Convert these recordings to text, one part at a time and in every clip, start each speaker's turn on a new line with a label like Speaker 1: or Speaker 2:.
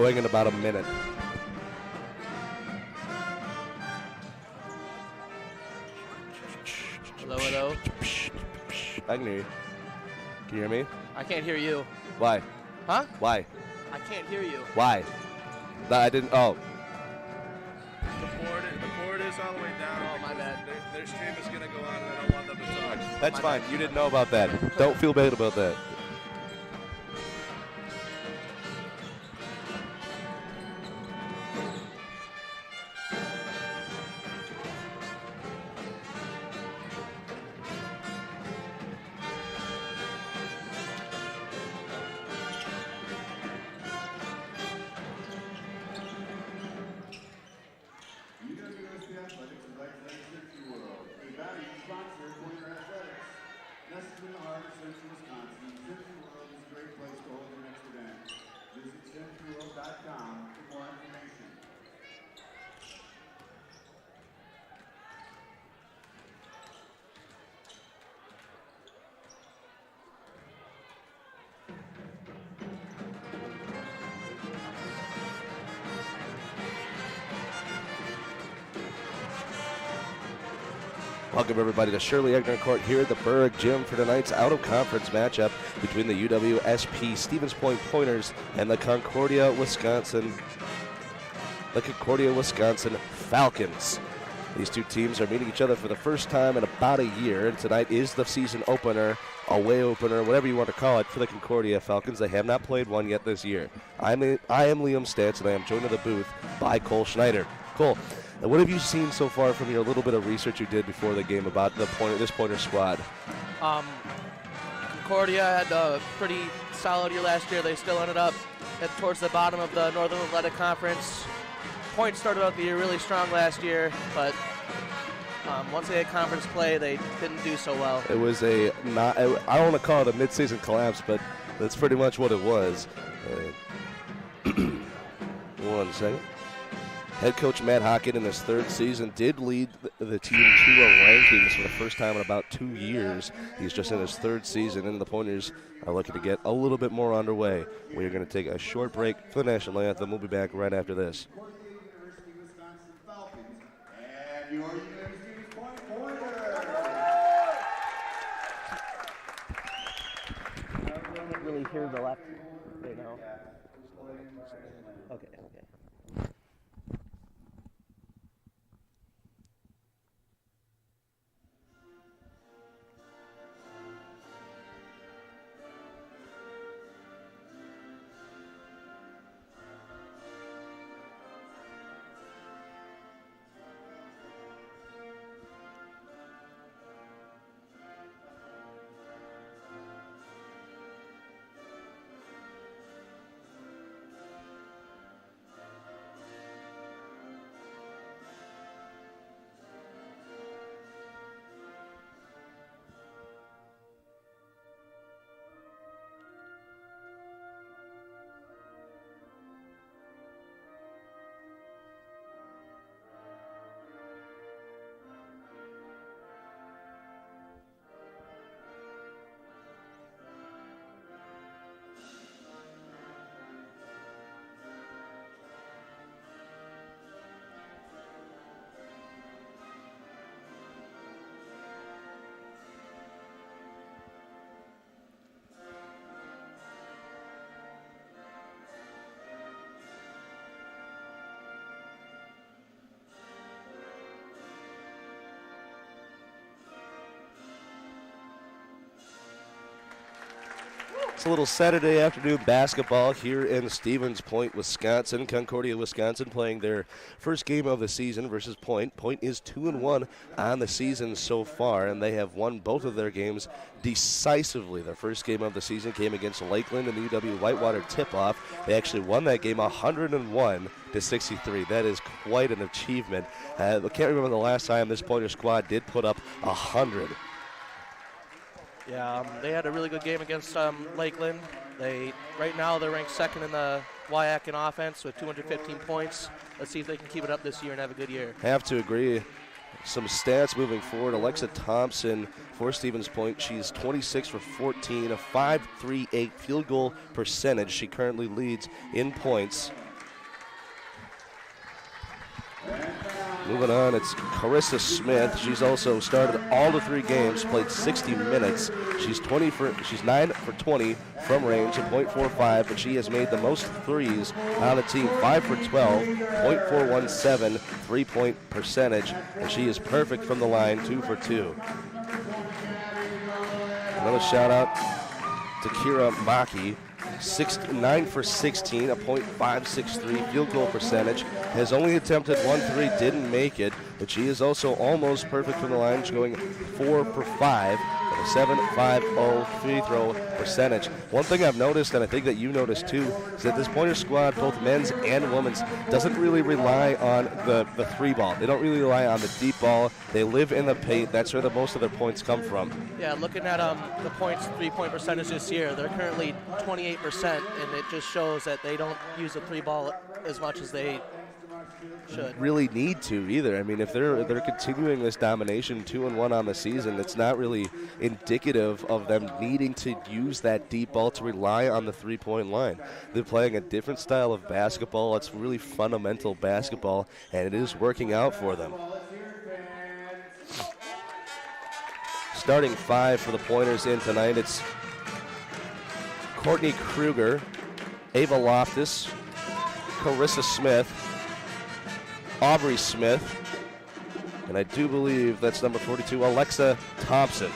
Speaker 1: going in about a minute.
Speaker 2: Hello, hello.
Speaker 1: I can hear you. Can you hear me?
Speaker 2: I can't hear you.
Speaker 1: Why?
Speaker 2: Huh?
Speaker 1: Why?
Speaker 2: I can't hear you.
Speaker 1: Why? No, I didn't. Oh.
Speaker 3: The board is all the way down.
Speaker 2: Oh, my bad.
Speaker 3: Their stream is going to go on, and I don't want them to talk.
Speaker 1: That's fine. You didn't know about that. Don't feel bad about that.
Speaker 4: UWSP Athletics would like to introduce you world, a valued sponsor for your athletics. Nestled in the heart of Central Wisconsin, Century World is a great place to hold your next event. Visit centuryworld.com for more information.
Speaker 1: Welcome, everybody, to Shirley Egner Court here at the Berg Gym for tonight's out-of-conference matchup between the UWSP Stevens Point Pointers and the Concordia, Wisconsin Falcons. These two teams are meeting each other for the first time in about a year, and tonight is the season opener, away opener, whatever you want to call it, for the Concordia Falcons. They have not played one yet this year. I am Liam Stantz, and I am joined in the booth by Cole Schneider. Cole, what have you seen so far from your little bit of research you did before the game about this Pointer squad?
Speaker 2: Concordia had a pretty solid year last year. They still ended up towards the bottom of the Northern Athletic Conference. Point started out the year really strong last year, but once they had conference play, they didn't do so well.
Speaker 1: It was I don't want to call it a midseason collapse, but that's pretty much what it was. 1 second. Head coach Matt Hockett in his third season did lead the team to a rankings for the first time in about 2 years. He's just in his third season, and the Pointers are looking to get a little bit more underway. We are going to take a short break for the national anthem. We'll be back right after this.
Speaker 4: University of Wisconsin Falcons and your Stevens Point Pointers.
Speaker 2: I can't really hear the left right now. Okay.
Speaker 1: It's a little Saturday afternoon basketball here in Stevens Point, Wisconsin. Concordia, Wisconsin playing their first game of the season versus Point. Point is 2-1 on the season so far, and they have won both of their games decisively. Their first game of the season came against Lakeland in the UW Whitewater tip-off. They actually won that game 101-63. That is quite an achievement. I can't remember the last time this Pointer squad did put up 100.
Speaker 2: Yeah, they had a really good game against Lakeland. Right now they're ranked second in the WIAC in offense with 215 points. Let's see if they can keep it up this year and have a good year.
Speaker 1: Have to agree. Some stats moving forward. Alexa Thompson for Stevens Point. She's 26 for 14, a .538 field goal percentage. She currently leads in points. Moving on, it's Carissa Smith. She's also started all the 3 games, played 60 minutes. She's 9 for 20 from range, a .45, but she has made the most threes on the team, 5 for 12, .417 3-point percentage, and she is perfect from the line, 2 for 2. Another shout out to Kira Maki. 9 for 16, a .563 field goal percentage. Has only attempted 1 3, didn't make it, but she is also almost perfect from the line. She's going 4 for 5, with a .750 free throw percentage. One thing I've noticed, and I think that you noticed too, is that this Pointer squad, both men's and women's, doesn't really rely on the 3 ball. They don't really rely on the deep ball. They live in the paint. That's where most of their points come from.
Speaker 2: Yeah, looking at the 3-point percentage this year, they're currently 28%, and it just shows that they don't use the 3 ball as much as they should.
Speaker 1: Really need to either. I mean, if they're continuing this domination, 2-1 on the season, it's not really indicative of them needing to use that deep ball to rely on the 3-point line. They're playing a different style of basketball. It's really fundamental basketball, and it is working out for them. Starting 5 for the Pointers in tonight, it's Courtney Kruger, Ava Loftus, Carissa Smith, Aubrey Smith, and I do believe that's number 42, Alexa Thompson.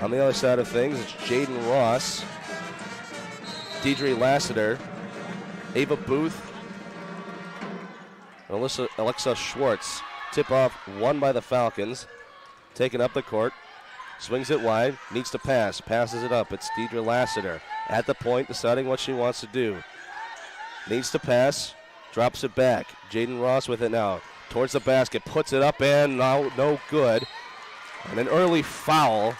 Speaker 1: On the other side of things, it's Jaden Ross, Deidre Lassiter, Ava Booth, and Alexa Schwartz. Tip-off won by the Falcons. Taken up the court. Swings it wide. Needs to pass. Passes it up. It's Deidre Lassiter at the point, deciding what she wants to do. Needs to pass. Drops it back. Jaden Ross with it now. Towards the basket. Puts it up and no good. And an early foul.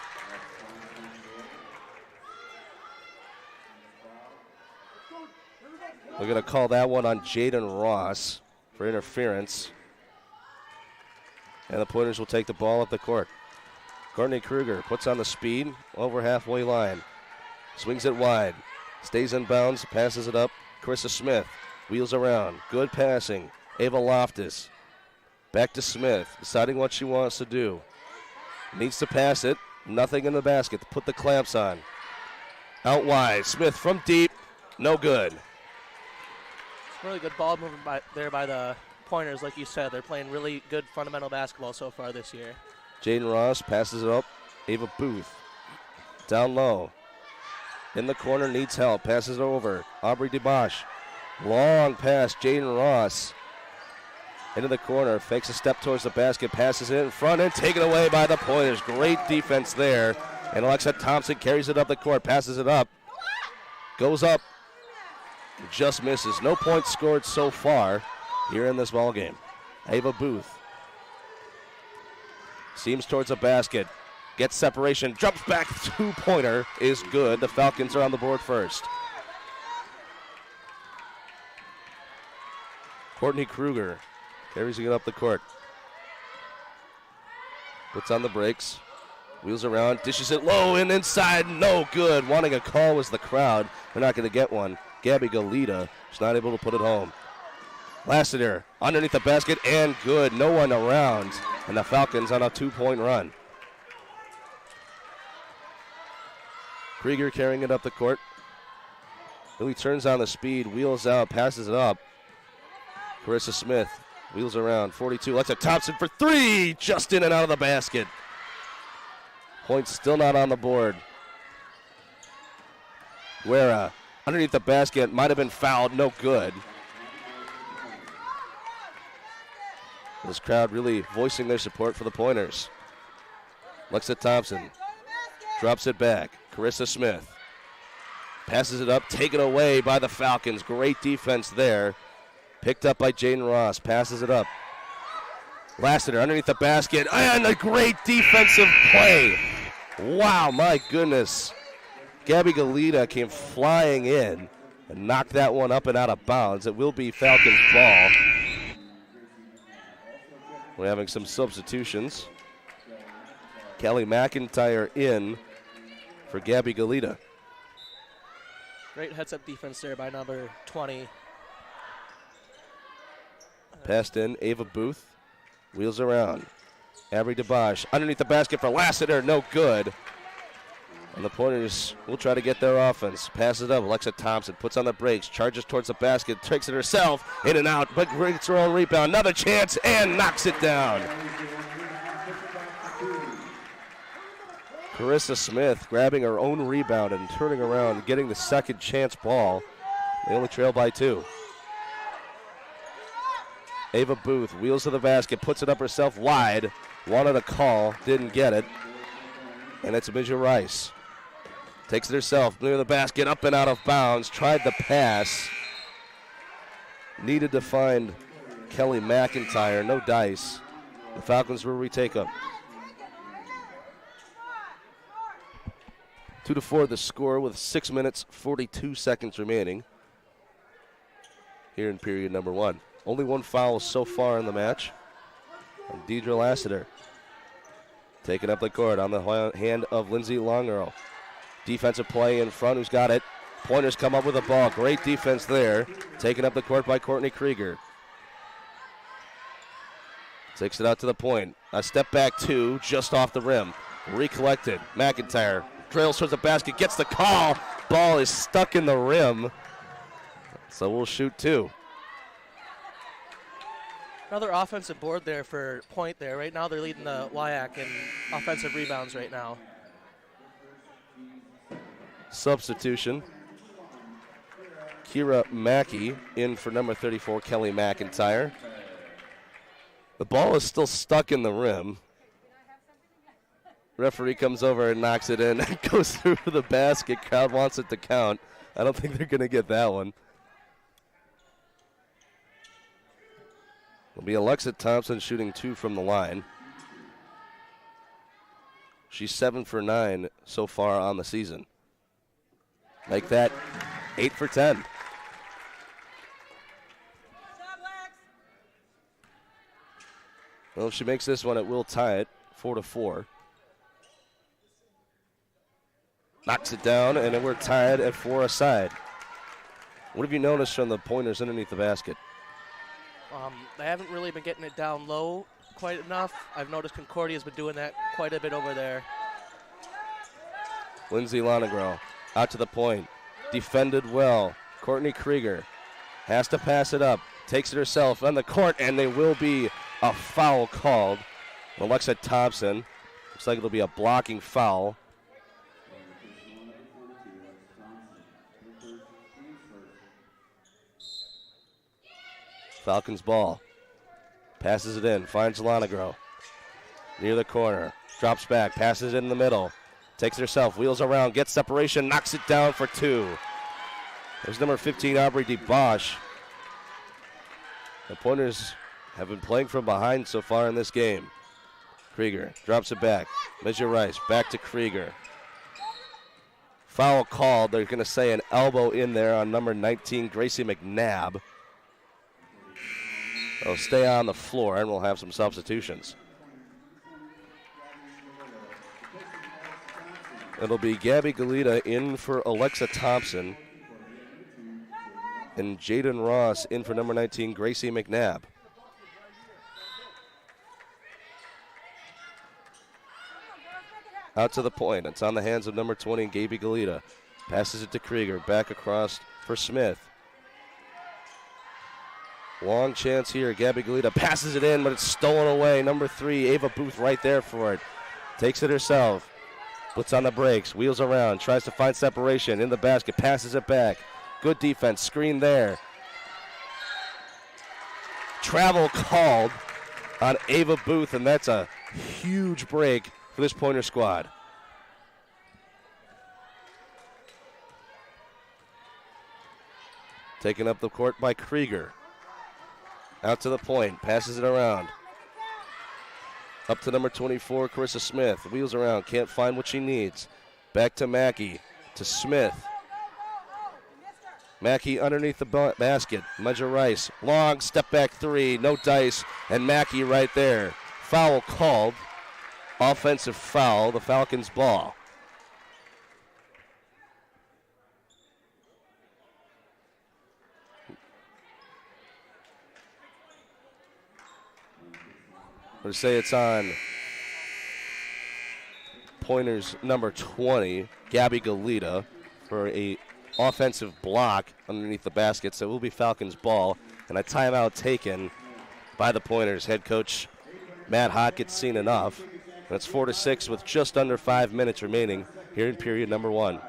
Speaker 1: We're going to call that one on Jaden Ross for interference. And the Pointers will take the ball up the court. Courtney Kruger puts on the speed over halfway line. Swings it wide. Stays in bounds. Passes it up. Carissa Smith wheels around. Good passing. Ava Loftus. Back to Smith. Deciding what she wants to do. Needs to pass it. Nothing in the basket to put the clamps on. Out wide. Smith from deep. No good.
Speaker 2: Really good ball movement by the Pointers, like you said. They're playing really good fundamental basketball so far this year.
Speaker 1: Jaden Ross passes it up. Ava Booth down low. In the corner, needs help. Passes it over. Aubrey DeBosch. Long pass. Jaden Ross into the corner. Fakes a step towards the basket. Passes it in front and taken away by the Pointers. Great defense there. And Alexa Thompson carries it up the court. Passes it up. Goes up. Just misses. No points scored so far here in this ball game. Ava Booth seams towards the basket. Gets separation. Jumps back. Two-pointer is good. The Falcons are on the board first. Courtney Kruger carries it up the court. Puts on the brakes. Wheels around. Dishes it low and inside. No good. Wanting a call was the crowd. They're not going to get one. Gabby Galita is not able to put it home. Lassiter underneath the basket and good. No one around. And the Falcons on a 2-point run. Krieger carrying it up the court. Really turns on the speed, wheels out, passes it up. Carissa Smith wheels around. 42. Alexa Thompson for three. Just in and out of the basket. Points still not on the board. Guerra underneath the basket. Might have been fouled. No good. This crowd really voicing their support for the Pointers. Alexa Thompson drops it back. Carissa Smith passes it up, taken away by the Falcons. Great defense there. Picked up by Jaden Ross. Passes it up. Lassiter underneath the basket. And a great defensive play. Wow, my goodness. Gabby Galita came flying in and knocked that one up and out of bounds. It will be Falcons ball. We're having some substitutions. Kelly McIntyre in for Gabby Galita.
Speaker 2: Great heads-up defense there by number 20.
Speaker 1: Passed in, Ava Booth. Wheels around. Avery DeBosch underneath the basket for Lassiter, no good. And the Pointers will try to get their offense. Passes it up, Alexa Thompson puts on the brakes, charges towards the basket, takes it herself, in and out, but gets her own rebound. Another chance, and knocks it down. Carissa Smith grabbing her own rebound and turning around, getting the second chance ball. They only trail by 2. Ava Booth wheels to the basket, puts it up herself wide. Wanted a call, didn't get it. And it's Midja Rice. Takes it herself, near the basket, up and out of bounds. Tried the pass. Needed to find Kelly McIntyre, no dice. The Falcons will retake them. 2-4 the score with 6 minutes, 42 seconds remaining here in period number 1. Only one foul so far in the match. And Deidre Lassiter taking up the court on the hand of Lindsay Longerow. Defensive play in front, who's got it? Pointers come up with the ball. Great defense there. Taken up the court by Courtney Krieger. Takes it out to the point. A step back 2, just off the rim. Recollected. McIntyre trails towards the basket, gets the call. Ball is stuck in the rim. So we'll shoot 2.
Speaker 2: Another offensive board there for Point there. Right now they're leading the WIAC in offensive rebounds right now.
Speaker 1: Substitution. Kira Mackey in for number 34, Kelly McIntyre. The ball is still stuck in the rim. Referee comes over and knocks it in. It goes through the basket. Crowd wants it to count. I don't think they're going to get that one. It'll be Alexa Thompson shooting 2 from the line. She's 7 for 9 so far on the season. Make that 8 for 10. Well, if she makes this one, it will tie it 4-4. Knocks it down, and then we're tied at 4 aside. What have you noticed from the Pointers underneath the basket?
Speaker 2: They haven't really been getting it down low quite enough. I've noticed Concordia's been doing that quite a bit over there.
Speaker 1: Lindsay Lonegro out to the point. Defended well. Courtney Krieger has to pass it up. Takes it herself on the court, and there will be a foul called. Alexa Thompson. Looks like it'll be a blocking foul. Falcons ball. Passes it in. Finds Lonegro. Near the corner. Drops back. Passes it in the middle. Takes it herself. Wheels around. Gets separation. Knocks it down for 2. There's number 15, Aubrey DeBosch. The Pointers have been playing from behind so far in this game. Krieger drops it back. Midja Rice. Back to Krieger. Foul called. They're going to say an elbow in there on number 19, Gracie McNabb. They'll stay on the floor, and we'll have some substitutions. It'll be Gabby Galita in for Alexa Thompson, and Jaden Ross in for number 19, Gracie McNabb. Out to the point. It's on the hands of number 20, Gabby Galita. Passes it to Krieger. Back across for Smith. Long chance here. Gabby Galita passes it in, but it's stolen away. Number 3, Ava Booth right there for it. Takes it herself. Puts on the brakes. Wheels around. Tries to find separation. In the basket. Passes it back. Good defense. Screen there. Travel called on Ava Booth, and that's a huge break for this Pointer squad. Taken up the court by Krieger. Out to the point, passes it around. Up to number 24, Carissa Smith. Wheels around, can't find what she needs. Back to Mackey, to Smith. Mackey underneath the basket. Midja Rice, long step back 3, no dice, and Mackey right there. Foul called. Offensive foul, the Falcons' ball. going to say it's on Pointers number 20, Gabby Galita, for a offensive block underneath the basket. So it will be Falcons ball, and a timeout taken by the Pointers. Head coach Matt Hott gets seen enough. And it's 4-6 with just under 5 minutes remaining here in period number 1.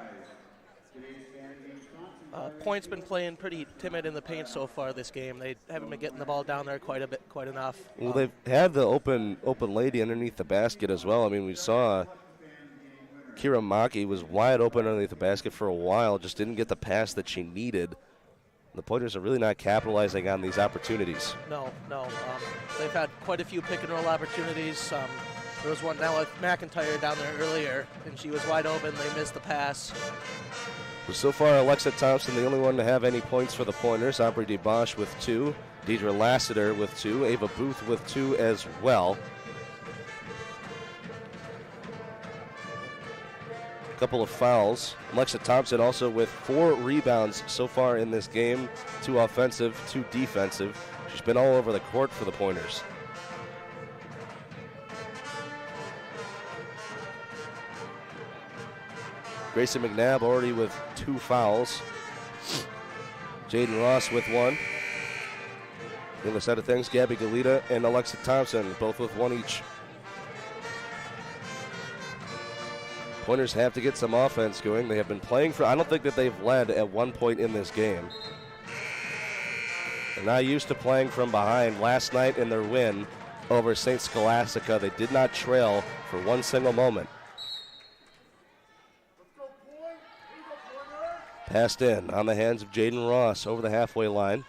Speaker 2: Point's been playing pretty timid in the paint so far this game. They haven't been getting the ball down there quite enough.
Speaker 1: Well, they've had the open lady underneath the basket as well. I mean, we saw Kira Maki was wide open underneath the basket for a while, just didn't get the pass that she needed. The Pointers are really not capitalizing on these opportunities.
Speaker 2: No. They've had quite a few pick and roll opportunities. There was one down with McIntyre down there earlier, and she was wide open. They missed the pass.
Speaker 1: So far, Alexa Thompson, the only one to have any points for the Pointers. Aubrey DeBosch with 2. Deidre Lassiter with 2. Ava Booth with 2 as well. A couple of fouls. Alexa Thompson also with 4 rebounds so far in this game. 2 offensive, 2 defensive. She's been all over the court for the Pointers. Grayson McNabb already with 2 fouls. Jaden Ross with 1. The other side of things, Gabby Galita and Alexa Thompson, both with 1 each. Pointers have to get some offense going. They have been playing for, I don't think that they've led at one point in this game. They're not used to playing from behind. Last night in their win over St. Scholastica, they did not trail for one single moment. Passed in on the hands of Jaden Ross over the halfway line.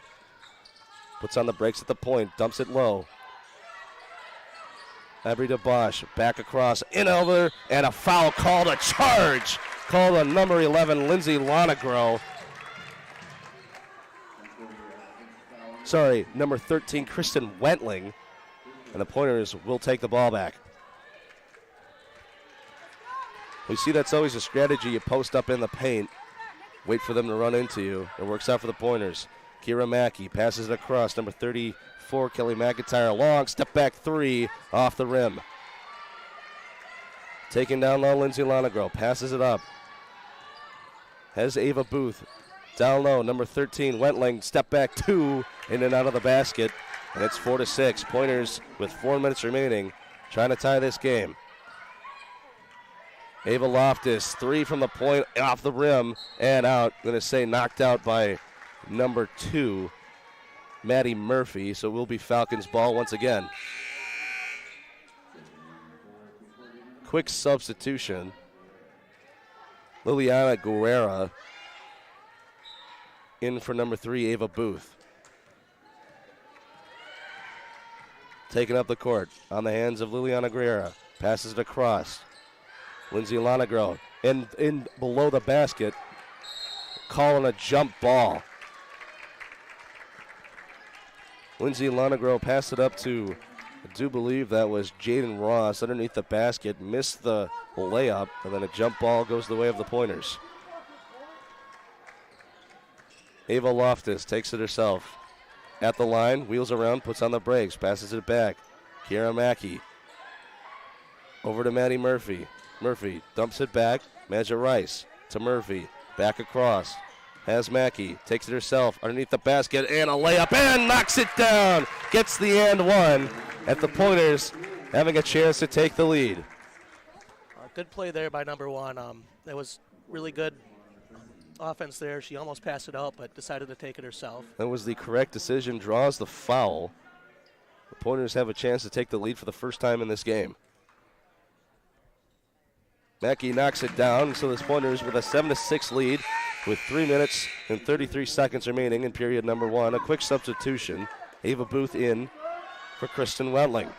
Speaker 1: Puts on the brakes at the point, dumps it low. Aubrey DeBosch back across, in over, and a foul called, a charge called on number 11, Lindsay Lonegro. Sorry, number 13, Kristen Wentling. And the Pointers will take the ball back. We see that's always a strategy. You post up in the paint, wait for them to run into you. It works out for the Pointers. Kira Mackey passes it across. Number 34, Kelly McIntyre. Long step back 3 off the rim. Taking down low, Lindsay Lonegro. Passes it up. Has Ava Booth. Down low, number 13, Wentling. Step back 2 in and out of the basket. And it's 4-6. Pointers with 4 minutes remaining, trying to tie this game. Ava Loftus, 3 from the point, off the rim and out. Going to say knocked out by number 2, Maddie Murphy. So we'll be Falcons ball once again. Quick substitution. Liliana Guerrera in for number 3, Ava Booth. Taking up the court on the hands of Liliana Guerrera. Passes it across. Lindsay Lonegro in below the basket, calling a jump ball. Lindsay Lonegro passed it up to, I do believe that was Jaden Ross underneath the basket, missed the layup, and then a jump ball goes the way of the Pointers. Ava Loftus takes it herself. At the line, wheels around, puts on the brakes, passes it back. Kira Mackey. Over to Maddie Murphy. Murphy dumps it back. Maja Rice to Murphy. Back across. Has Mackey. Takes it herself underneath the basket and a layup and knocks it down. Gets the and one at the Pointers having a chance to take the lead.
Speaker 2: Good play there by number 1. That was really good offense there. She almost passed it out, but decided to take it herself.
Speaker 1: That was the correct decision. Draws the foul. The Pointers have a chance to take the lead for the first time in this game. Mackey knocks it down, so the Pointers with a 7-6 lead with 3 minutes and 33 seconds remaining in period number 1. A quick substitution. Ava Booth in for Kristen Wentling.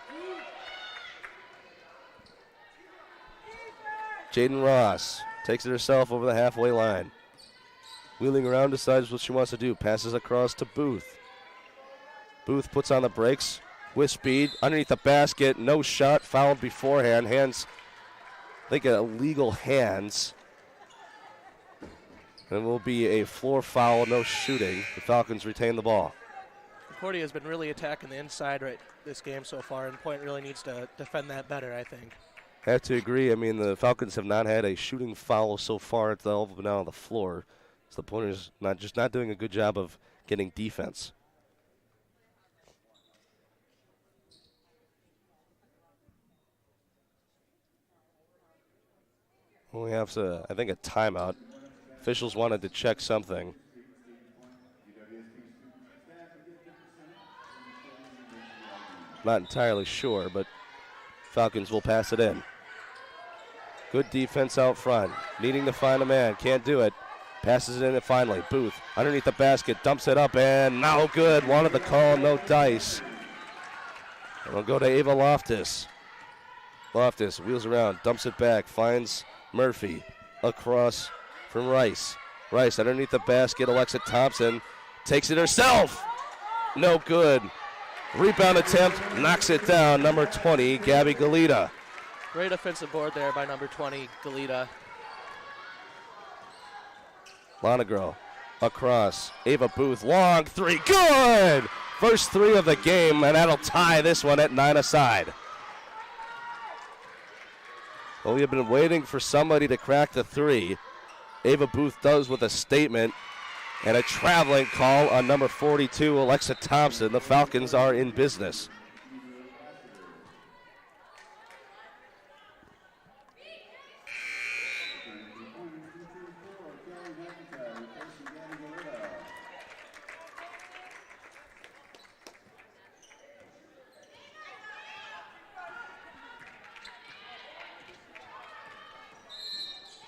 Speaker 1: Jaden Ross takes it herself over the halfway line. Wheeling around, decides what she wants to do. Passes across to Booth. Booth puts on the brakes with speed. Underneath the basket, no shot, fouled beforehand. Hands, I think illegal hands. And it will be a floor foul, no shooting. The Falcons retain the ball.
Speaker 2: Concordia has been really attacking the inside this game so far, and Point really needs to defend that better, I think.
Speaker 1: I have to agree. I mean, the Falcons have not had a shooting foul so far at all of now on the floor. So the Pointers not doing a good job of getting defense. We have I think, a timeout. Officials wanted to check something. Not entirely sure, but Falcons will pass it in. Good defense out front. Needing to find a man. Can't do it. Passes it in and finally. Booth underneath the basket. Dumps it up and no good. Wanted the call. No dice. It'll go to Ava Loftus. Loftus wheels around. Dumps it back. Finds Murphy. Across from Rice. Rice underneath the basket. Alexa Thompson takes it herself. No good. Rebound attempt. Knocks it down. Number 20, Gabby Galita.
Speaker 2: Great offensive board there by number 20, Galita.
Speaker 1: Lonegro across. Ava Booth, long three, good! First three of the game, and that'll tie this one at 9 aside. Well, we have been waiting for somebody to crack the three. Ava Booth does with a statement and a traveling call on number 42, Alexa Thompson. The Falcons are in business.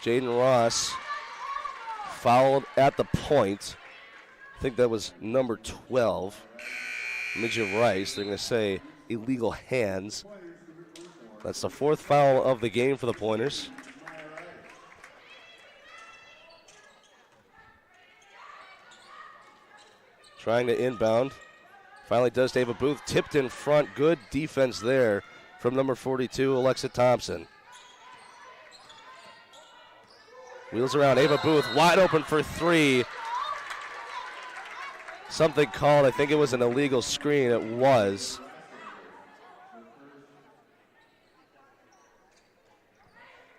Speaker 1: Jaden Ross fouled at the point. I think that was number 12, Midget Rice. They're going to say illegal hands. That's the fourth foul of the game for the Pointers. Trying to inbound. Finally does David Booth. Tipped in front. Good defense there from number 42, Alexa Thompson. Wheels around, Ava Booth wide open for three. Something called, I think it was an illegal screen. It was.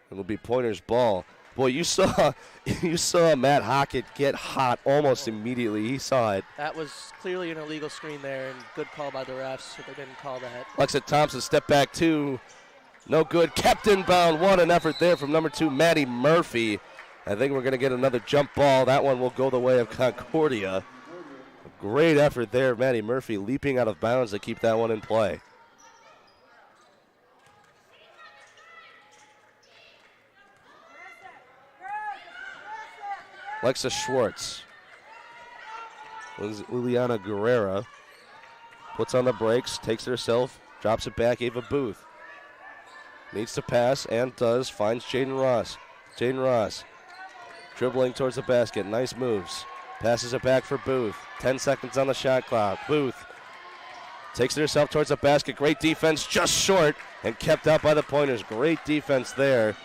Speaker 1: It'll be Pointers ball. Boy, you saw Matt Hockett get hot almost immediately. He saw it.
Speaker 2: That was clearly an illegal screen there, and good call by the refs, so they didn't call that.
Speaker 1: Alexa Thompson step back two. No good. Kept inbound. What an effort there from number 2, Maddie Murphy. I think we're going to get another jump ball. That one will go the way of Concordia. A great effort there, Maddie Murphy leaping out of bounds to keep that one in play. Alexa Schwartz. Liliana Guerrera puts on the brakes, takes it herself, drops it back. Ava Booth needs to pass and does. Finds Jaden Ross. Jaden Ross dribbling towards the basket. Nice moves. Passes it back for Booth. 10 seconds on the shot clock. Booth takes it herself towards the basket. Great defense, just short, and kept out by the Pointers. Great defense there.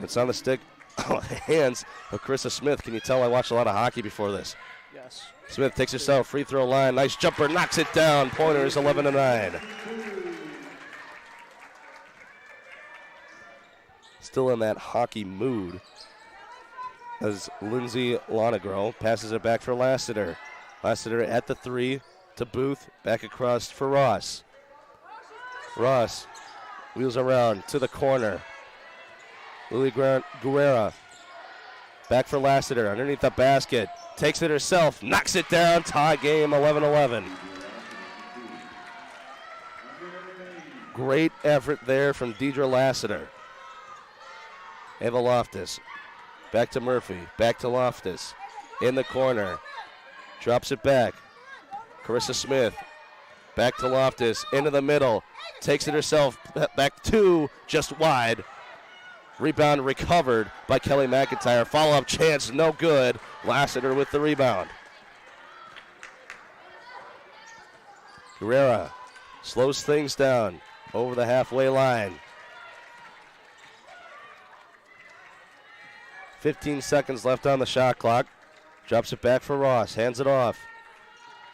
Speaker 1: It's on the stick. Hands of Carissa Smith. Can you tell I watched a lot of hockey before this?
Speaker 2: Yes.
Speaker 1: Smith takes herself, free throw line. Nice jumper, knocks it down. Pointers 11-9. Still in that hockey mood as Lindsay Lonegro passes it back for Lassiter. Lassiter at the three to Booth. Back across for Ross. Ross wheels around to the corner. Lily Guerrera back for Lassiter underneath the basket. Takes it herself, knocks it down. Tie game 11-11. Great effort there from Deidre Lassiter. Ava Loftus. Back to Murphy. Back to Loftus. In the corner. Drops it back. Carissa Smith. Back to Loftus. Into the middle. Takes it herself. Back two. Just wide. Rebound recovered by Kelly McIntyre. Follow-up chance. No good. Lassiter with the rebound. Guerrera slows things down over the halfway line. 15 seconds left on the shot clock. Drops it back for Ross. Hands it off.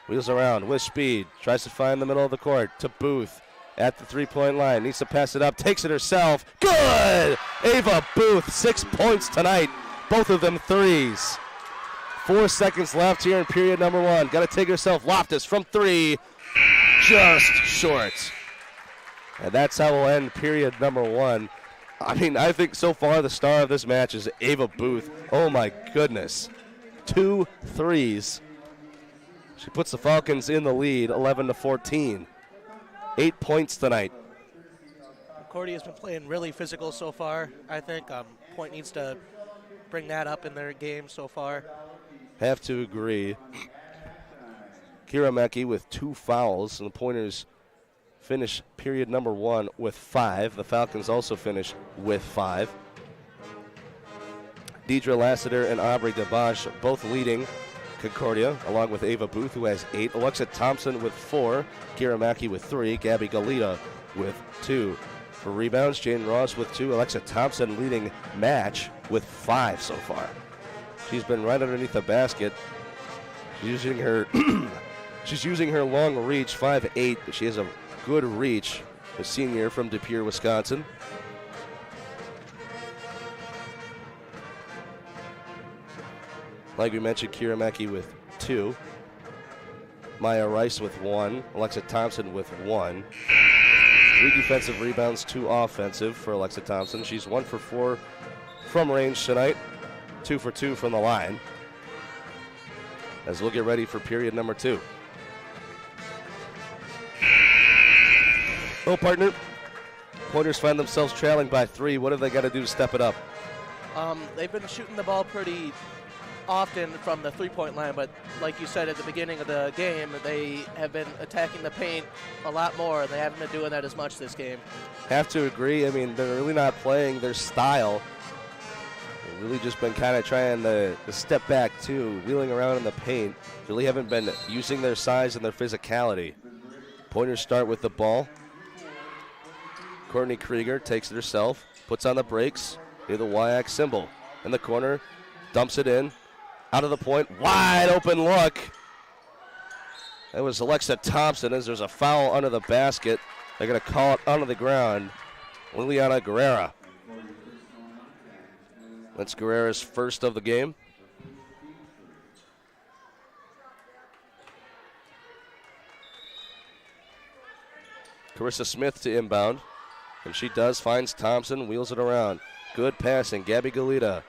Speaker 1: Wheels around with speed. Tries to find the middle of the court to Booth at the three-point line. Needs to pass it up. Takes it herself. Good! Ava Booth, 6 points tonight. Both of them threes. 4 seconds left here in period number 1. Got to take herself. Loftus from 3. Just short. And that's how we'll end period number 1. I mean, I think so far the star of this match is Ava Booth. Oh, my goodness. 2 threes. She puts the Falcons in the lead, 11-14. 8 points tonight.
Speaker 2: Concordia's been playing really physical so far, I think. Point needs to bring that up in their game so far.
Speaker 1: Have to agree. Kira Mackey with 2 fouls, and the Pointers finish period number 1 with 5. The Falcons also finish with 5. Deidre Lassiter and Aubrey DeBosch both leading Concordia, along with Ava Booth, who has 8. Alexa Thompson with 4. Kira Mackey with 3. Gabby Galita with 2. For rebounds, Jane Ross with 2. Alexa Thompson leading match with 5 so far. She's been right underneath the basket. She's using her she's using her long reach, 5'8", but she has a good reach. The senior from De Pere, Wisconsin. Like we mentioned, Kira Mackey with 2. Maya Rice with 1. Alexa Thompson with 1. 3 defensive rebounds, 2 offensive for Alexa Thompson. She's 1 for 4 from range tonight. 2 for 2 from the line. As we'll get ready for period number 2. Oh, partner. Pointers find themselves trailing by 3. What have they got to do to step it up?
Speaker 2: They've been shooting the ball pretty often from the three-point line, but like you said at the beginning of the game, they have been attacking the paint a lot more, and they haven't been doing that as much this game.
Speaker 1: Have to agree. I mean, they're really not playing their style. They've really just been kind of trying to step back, too, wheeling around in the paint. Really haven't been using their size and their physicality. Pointers start with the ball. Courtney Krieger takes it herself, puts on the brakes near the WIAC symbol. In the corner, dumps it in. Out of the point, wide open look. That was Alexa Thompson as there's a foul under the basket. They're going to call it onto the ground. Liliana Guerrera. That's Guerrera's first of the game. Carissa Smith to inbound. And she does, finds Thompson, wheels it around. Good passing, Gabby Galita.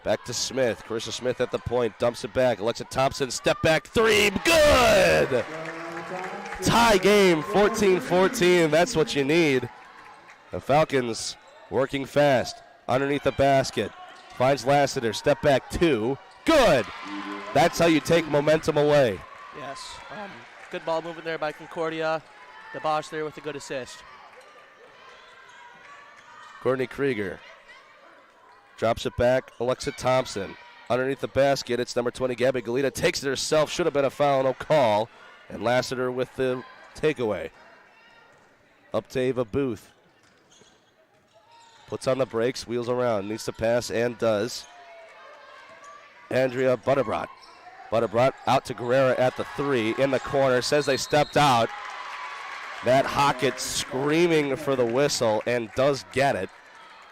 Speaker 1: Back to Smith. Carissa Smith at the point. Dumps it back. Alexa Thompson, step back three. Good! Tie game, 14-14. That's what you need. The Falcons working fast. Underneath the basket. Finds Lassiter. Step back 2. Good! That's how you take momentum away.
Speaker 2: Yes. Good ball movement there by Concordia. The Bosch there with a good assist.
Speaker 1: Courtney Krieger. Drops it back, Alexa Thompson. Underneath the basket, it's number 20, Gabby Galita. Takes it herself, should have been a foul, no call. And Lassiter with the takeaway. Up to Ava Booth. Puts on the brakes, wheels around, needs to pass, and does. Andrea Butterbrot. Butterbrot out to Guerrera at the 3, in the corner, says they stepped out. Matt Hockett screaming for the whistle and does get it.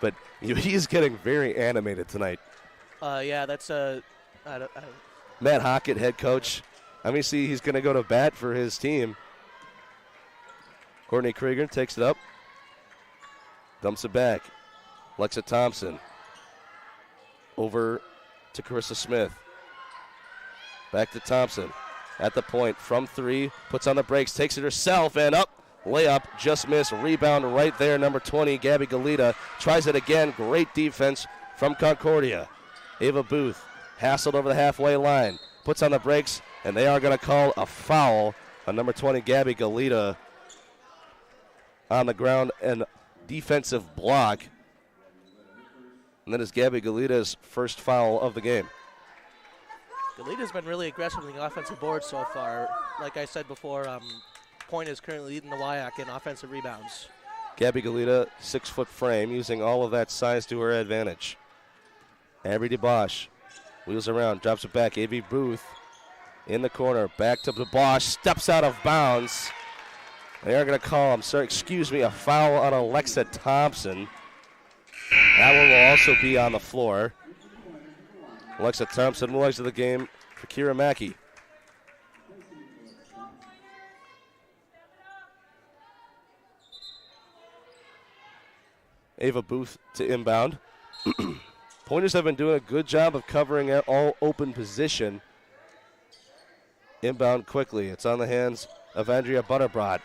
Speaker 1: But he's getting very animated tonight.
Speaker 2: Yeah, that's Matt
Speaker 1: Hockett, head coach. Let me see, he's going to go to bat for his team. Courtney Krieger takes it up. Dumps it back. Alexa Thompson. Over to Carissa Smith. Back to Thompson. At the point, from 3, puts on the brakes, takes it herself, and up. Layup, just missed. Rebound right there, number 20, Gabby Galita. Tries it again. Great defense from Concordia. Ava Booth hassled over the halfway line. Puts on the brakes, and they are going to call a foul on number 20, Gabby Galita. On the ground, and defensive block. And that is Gabby Galita's first foul of the game.
Speaker 2: Galita's been really aggressive on the offensive board so far. Like I said before, Point is currently leading the WIAC in offensive rebounds.
Speaker 1: Gabby Galita, 6-foot frame, using all of that size to her advantage. Avery DeBosch Wheels around, drops it back. A.V. Booth in the corner. Back to the Bosch. Steps out of bounds. They are going to call, a foul on Alexa Thompson. That one will also be on the floor. Alexa Thompson will exit the game for Kira Mackey. Ava Booth to inbound. Pointers have been doing a good job of covering all open position. Inbound quickly. It's on the hands of Andrea Butterbrot.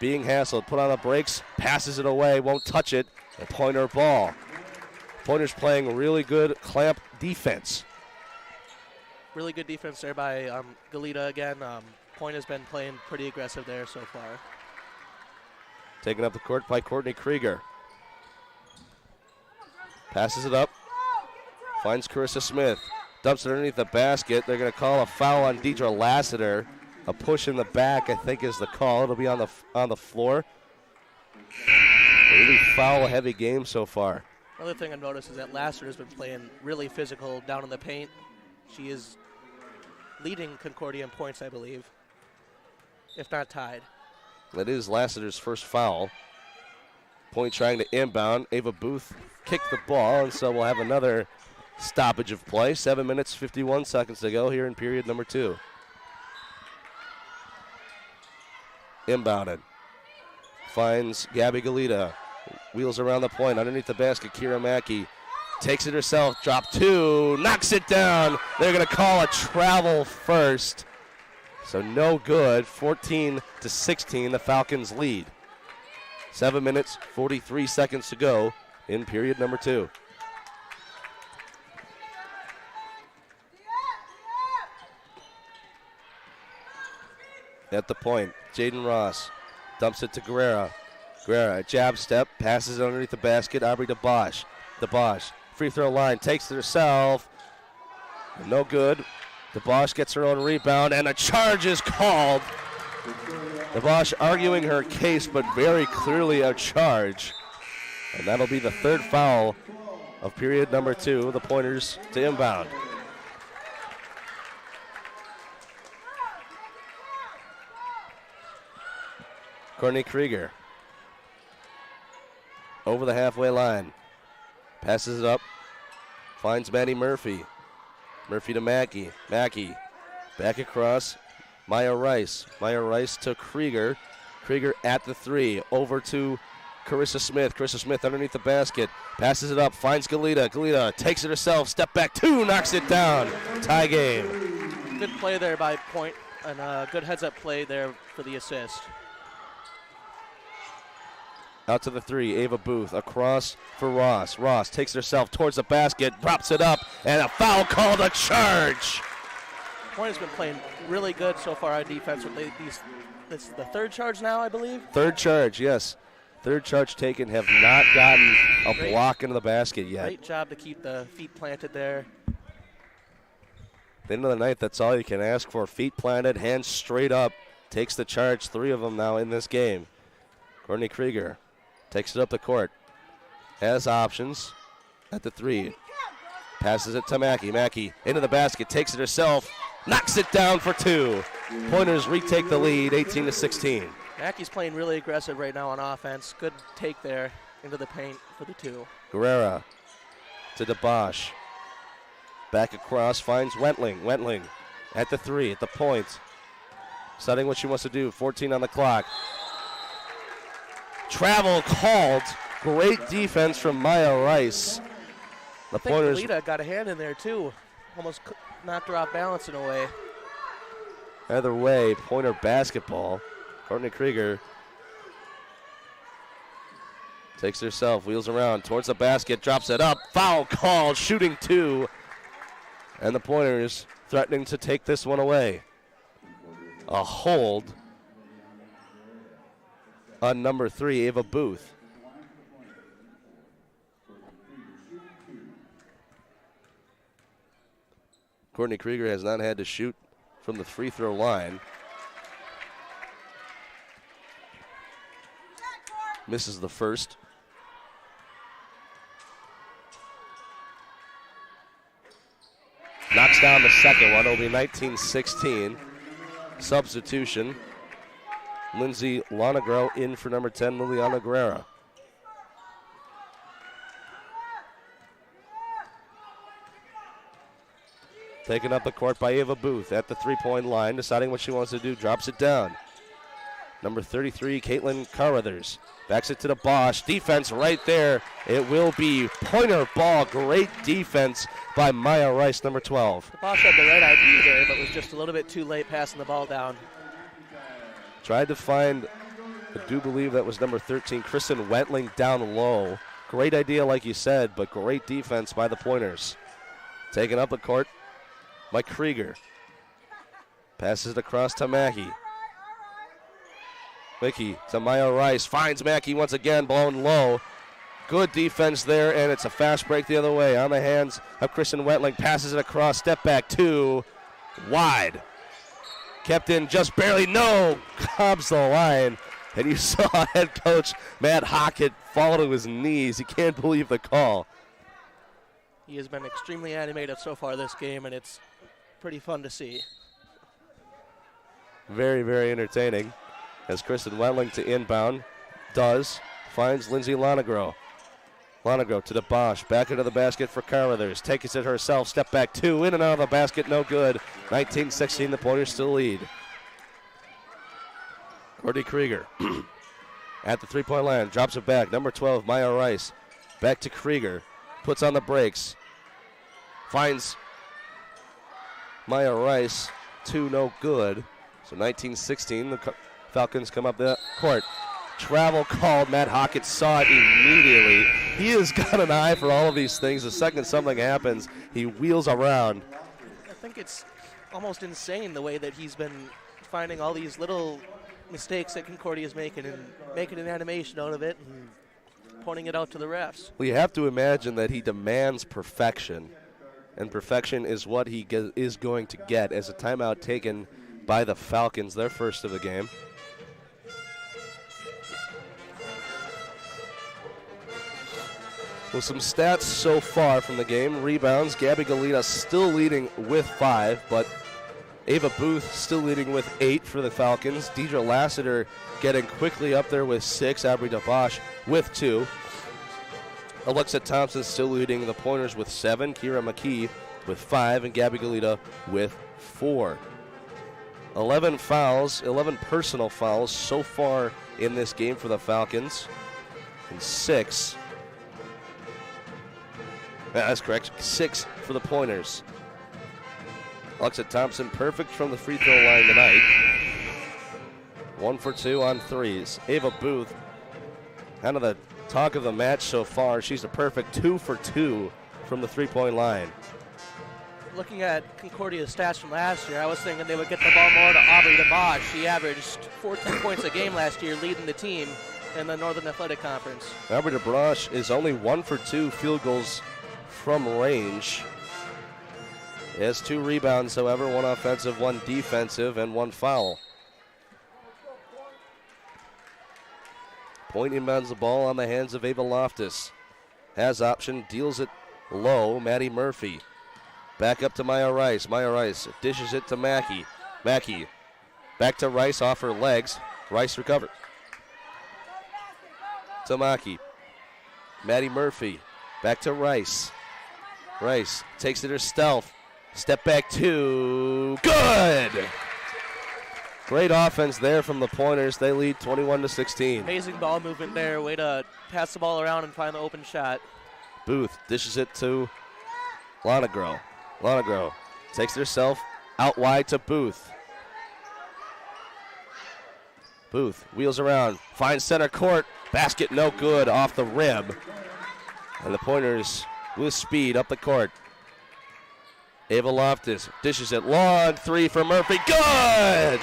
Speaker 1: Being hassled, put on the brakes, passes it away, won't touch it. A Pointer ball. Pointers playing really good clamp defense.
Speaker 2: Really good defense there by Galita again. Point has been playing pretty aggressive there so far.
Speaker 1: Taken up the court by Courtney Krieger. Passes it up. Finds Carissa Smith. Dumps it underneath the basket. They're going to call a foul on Deidre Lassiter. A push in the back, I think, is the call. It'll be on the floor. A really foul-heavy game so far.
Speaker 2: Another thing I've noticed is that Lassiter has been playing really physical down in the paint. She is leading Concordia in points, I believe, if not tied.
Speaker 1: That is Lassiter's first foul. Point trying to inbound. Ava Booth kicked the ball, and so we'll have another stoppage of play. 7 minutes, 51 seconds to go here in period number 2. Inbounded. Finds Gabby Galita. Wheels around the point. Underneath the basket, Kira Mackey takes it herself. Drop 2. Knocks it down. They're going to call a travel first. So no good. 14-16, the Falcons lead. 7 minutes, 43 seconds to go in period number 2. At the point, Jaden Ross dumps it to Guerrera. Guerrera, a jab step, passes it underneath the basket. Aubrey DeBosch. DeBosch, free throw line, takes it herself. No good. DeBosch gets her own rebound, and a charge is called. DeBosch arguing her case, but very clearly a charge. And that'll be the third foul of period number 2. The Pointers to inbound. Courtney Krieger over the halfway line. Passes it up. Finds Maddie Murphy. Murphy to Mackey. Mackey back across. Maya Rice. Maya Rice to Krieger. Krieger at the 3. Over to Carissa Smith. Carissa Smith underneath the basket. Passes it up. Finds Galita. Galita takes it herself. Step back 2. Knocks it down. Tie game.
Speaker 2: Good play there by Point, and a good heads-up play there for the assist.
Speaker 1: Out to the 3, Ava Booth, across for Ross. Ross takes it herself towards the basket, drops it up, and a foul called, a charge.
Speaker 2: Point has been playing really good so far on defense. This is the third charge now, I believe.
Speaker 1: Third charge, yes. Third charge taken, have not gotten a block into the basket yet.
Speaker 2: Great job to keep the feet planted there.
Speaker 1: At the end of the night, that's all you can ask for. Feet planted, hands straight up. Takes the charge, 3 of them now in this game. Courtney Krieger takes it up the court. Has options at the 3. Passes it to Mackey. Mackey into the basket, takes it herself, knocks it down for 2. Pointers retake the lead, 18-16.
Speaker 2: Mackey's playing really aggressive right now on offense. Good take there into the paint for the 2.
Speaker 1: Guerrera to DeBosch. Back across, finds Wentling. Wentling at the 3, at the point. Deciding what she wants to do, 14 on the clock. Travel called. Great defense from Maya Rice. The
Speaker 2: I think
Speaker 1: Pointers.
Speaker 2: Galita got a hand in there too. Almost knocked her off balance in a way.
Speaker 1: Either way, Pointer basketball. Courtney Krieger takes herself, wheels around towards the basket, drops it up. Foul called, shooting 2. And the Pointers threatening to take this one away. A hold on number 3, Ava Booth. Courtney Krieger has not had to shoot from the free throw line. Misses the first. knocks down the second one. It'll be 19-16. Substitution. Lindsay Lonegro in for number 10, Liliana Guerrera. Taken up the court by Ava Booth at the three-point line, deciding what she wants to do, drops it down. Number 33, Caitlin Carruthers, backs it to the Bosch. Defense right there. It will be pointer ball. Great defense by Maya Rice, number 12.
Speaker 2: The Bosch had the right idea there, but was just a little bit too late passing the ball down.
Speaker 1: Tried to find, I do believe that was number 13, Kristen Wentling down low. Great idea, like you said, but great defense by the Pointers. Taken up the court by Krieger. Passes it across to Mackey. Mickey to Maya Rice. Finds Mackey once again, blown low. Good defense there, and it's a fast break the other way. On the hands of Kristen Wentling. Passes it across, step back two. Wide. Kept in just barely. No. Cobbs the line. And you saw head coach Matt Hockett fall to his knees. He can't believe the call.
Speaker 2: He has been extremely animated so far this game, and it's pretty fun to see.
Speaker 1: Very, very entertaining. As Kristen Wentling to inbound. Finds Lindsay Lonegro. Lonegro to the Bosch. Back into the basket for Carruthers. Takes it herself. Step back two. In and out of the basket. No good. 19-16. The Pointers still lead. Courtney Krieger at the three-point line. Drops it back. Number 12, Maya Rice. Back to Krieger. Puts on the brakes. Finds Maya Rice. Two no good. So 19-16. The Falcons come up the court. Travel called. Matt Hockett saw it immediately. He has got an eye for all of these things. The second something happens, he wheels around.
Speaker 2: I think it's almost insane the way that he's been finding all these little mistakes that Concordia is making and making an animation out of it and pointing it out to the refs.
Speaker 1: Well, you have to imagine that he demands perfection, and perfection is what he is going to get as a timeout taken by the Falcons, their first of the game. Well, some stats so far from the game. Rebounds, Gabby Galita still leading with 5, but Ava Booth still leading with 8 for the Falcons. Deidre Lassiter getting quickly up there with 6. Aubrey DeBosch with 2. Alexa Thompson still leading the Pointers with 7. Kira McKee with 5, and Gabby Galita with 4. 11 fouls, 11 personal fouls so far in this game for the Falcons, and 6. That's correct. 6 for the Pointers. Alexa Thompson perfect from the free throw line tonight. 1 for 2 on threes. Ava Booth, kind of the talk of the match so far. She's a perfect 2 for 2 from the three-point line.
Speaker 2: Looking at Concordia's stats from last year, I was thinking they would get the ball more to Aubrey DeBosch. She averaged 14 points a game last year, leading the team in the Northern Athletic Conference.
Speaker 1: Aubrey DeBosch is only 1 for 2 field goals from range. He has 2 rebounds, however, 1 offensive, 1 defensive, and 1 foul. Point inbounds the ball on the hands of Ava Loftus. Has option, deals it low, Maddie Murphy. Back up to Maya Rice. Maya Rice dishes it to Mackey. Mackey back to Rice off her legs. Rice recovered. To Mackey. Maddie Murphy back to Rice. Rice takes it herself. Step back 2. Good! Great offense there from the Pointers. They lead 21-16.
Speaker 2: Amazing ball movement there. Way to pass the ball around and find the open shot.
Speaker 1: Booth dishes it to Lonegro. Lonegro takes it herself out wide to Booth. Booth wheels around, finds center court. Basket no good off the rim. And the Pointers with speed up the court. Ava Loftus dishes it long. 3 for Murphy. Good!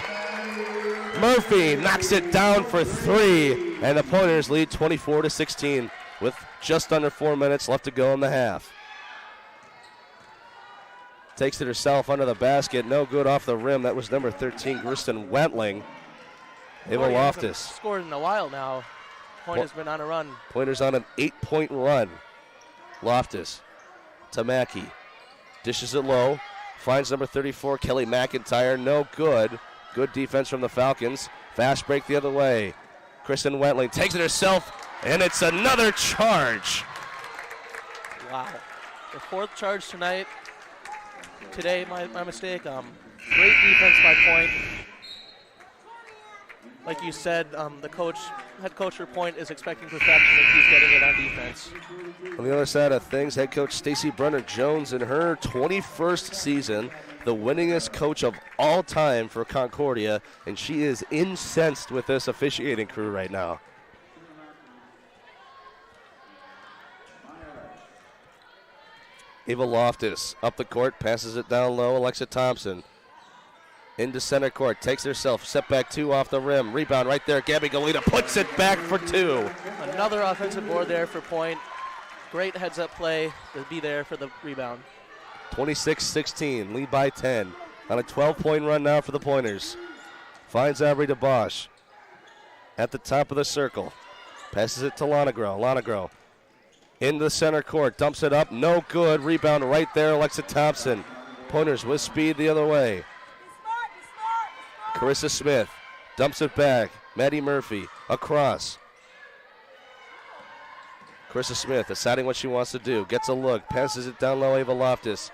Speaker 1: Murphy knocks it down for 3. And the Pointers lead 24-16 with just under 4 minutes left to go in the half. Takes it herself under the basket. No good off the rim. That was number 13, Kristen Wentling. Ava Loftus.
Speaker 2: Scored in a while now. Pointers been on a run.
Speaker 1: Pointers on an 8-point run. Loftus to Mackey. Dishes it low. Finds number 34, Kelly McIntyre. No good. Good defense from the Falcons. Fast break the other way. Kristen Wentling takes it herself, and it's another charge.
Speaker 2: Wow. The 4th charge tonight. Today, my mistake. Great defense by Point. Like you said, the head coach for Point is expecting perfection, and he's getting it on defense.
Speaker 1: On the other side of things, head coach Stacy Brenner-Jones in her 21st season, the winningest coach of all time for Concordia, and she is incensed with this officiating crew right now. Ava Loftus up the court, passes it down low. Alexa Thompson into center court, takes herself, step back 2 off the rim, rebound right there. Gabby Galita puts it back for 2.
Speaker 2: Another offensive board there for Point. Great heads-up play to be there for the rebound.
Speaker 1: 26-16, lead by 10. On a 12-point run now for the Pointers. Finds Aubrey DeBosch at the top of the circle. Passes it to Lonegro. Lonegro into the center court, dumps it up, no good. Rebound right there, Alexa Thompson. Pointers with speed the other way. Carissa Smith dumps it back. Maddie Murphy across. Carissa Smith deciding what she wants to do. Gets a look, passes it down low. Ava Loftus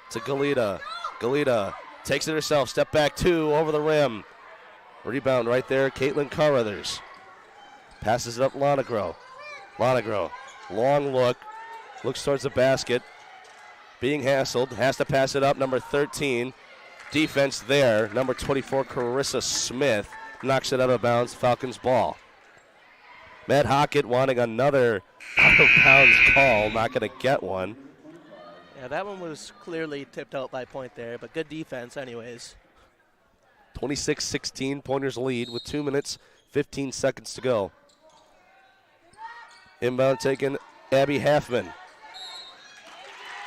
Speaker 1: to Galita. Galita takes it herself. Step back 2 over the rim. Rebound right there. Caitlin Carruthers passes it up. Lonegro. Lonegro. Long look. Looks towards the basket. Being hassled. Has to pass it up. Number 13. Defense there. Number 24, Carissa Smith, knocks it out of bounds. Falcons ball. Matt Hockett wanting another out-of-bounds call. Not going to get one.
Speaker 2: Yeah, that one was clearly tipped out by Point there, but good defense anyways.
Speaker 1: 26-16, Pointers lead with 2 minutes, 15 seconds to go. Inbound taken, Abby Halfman.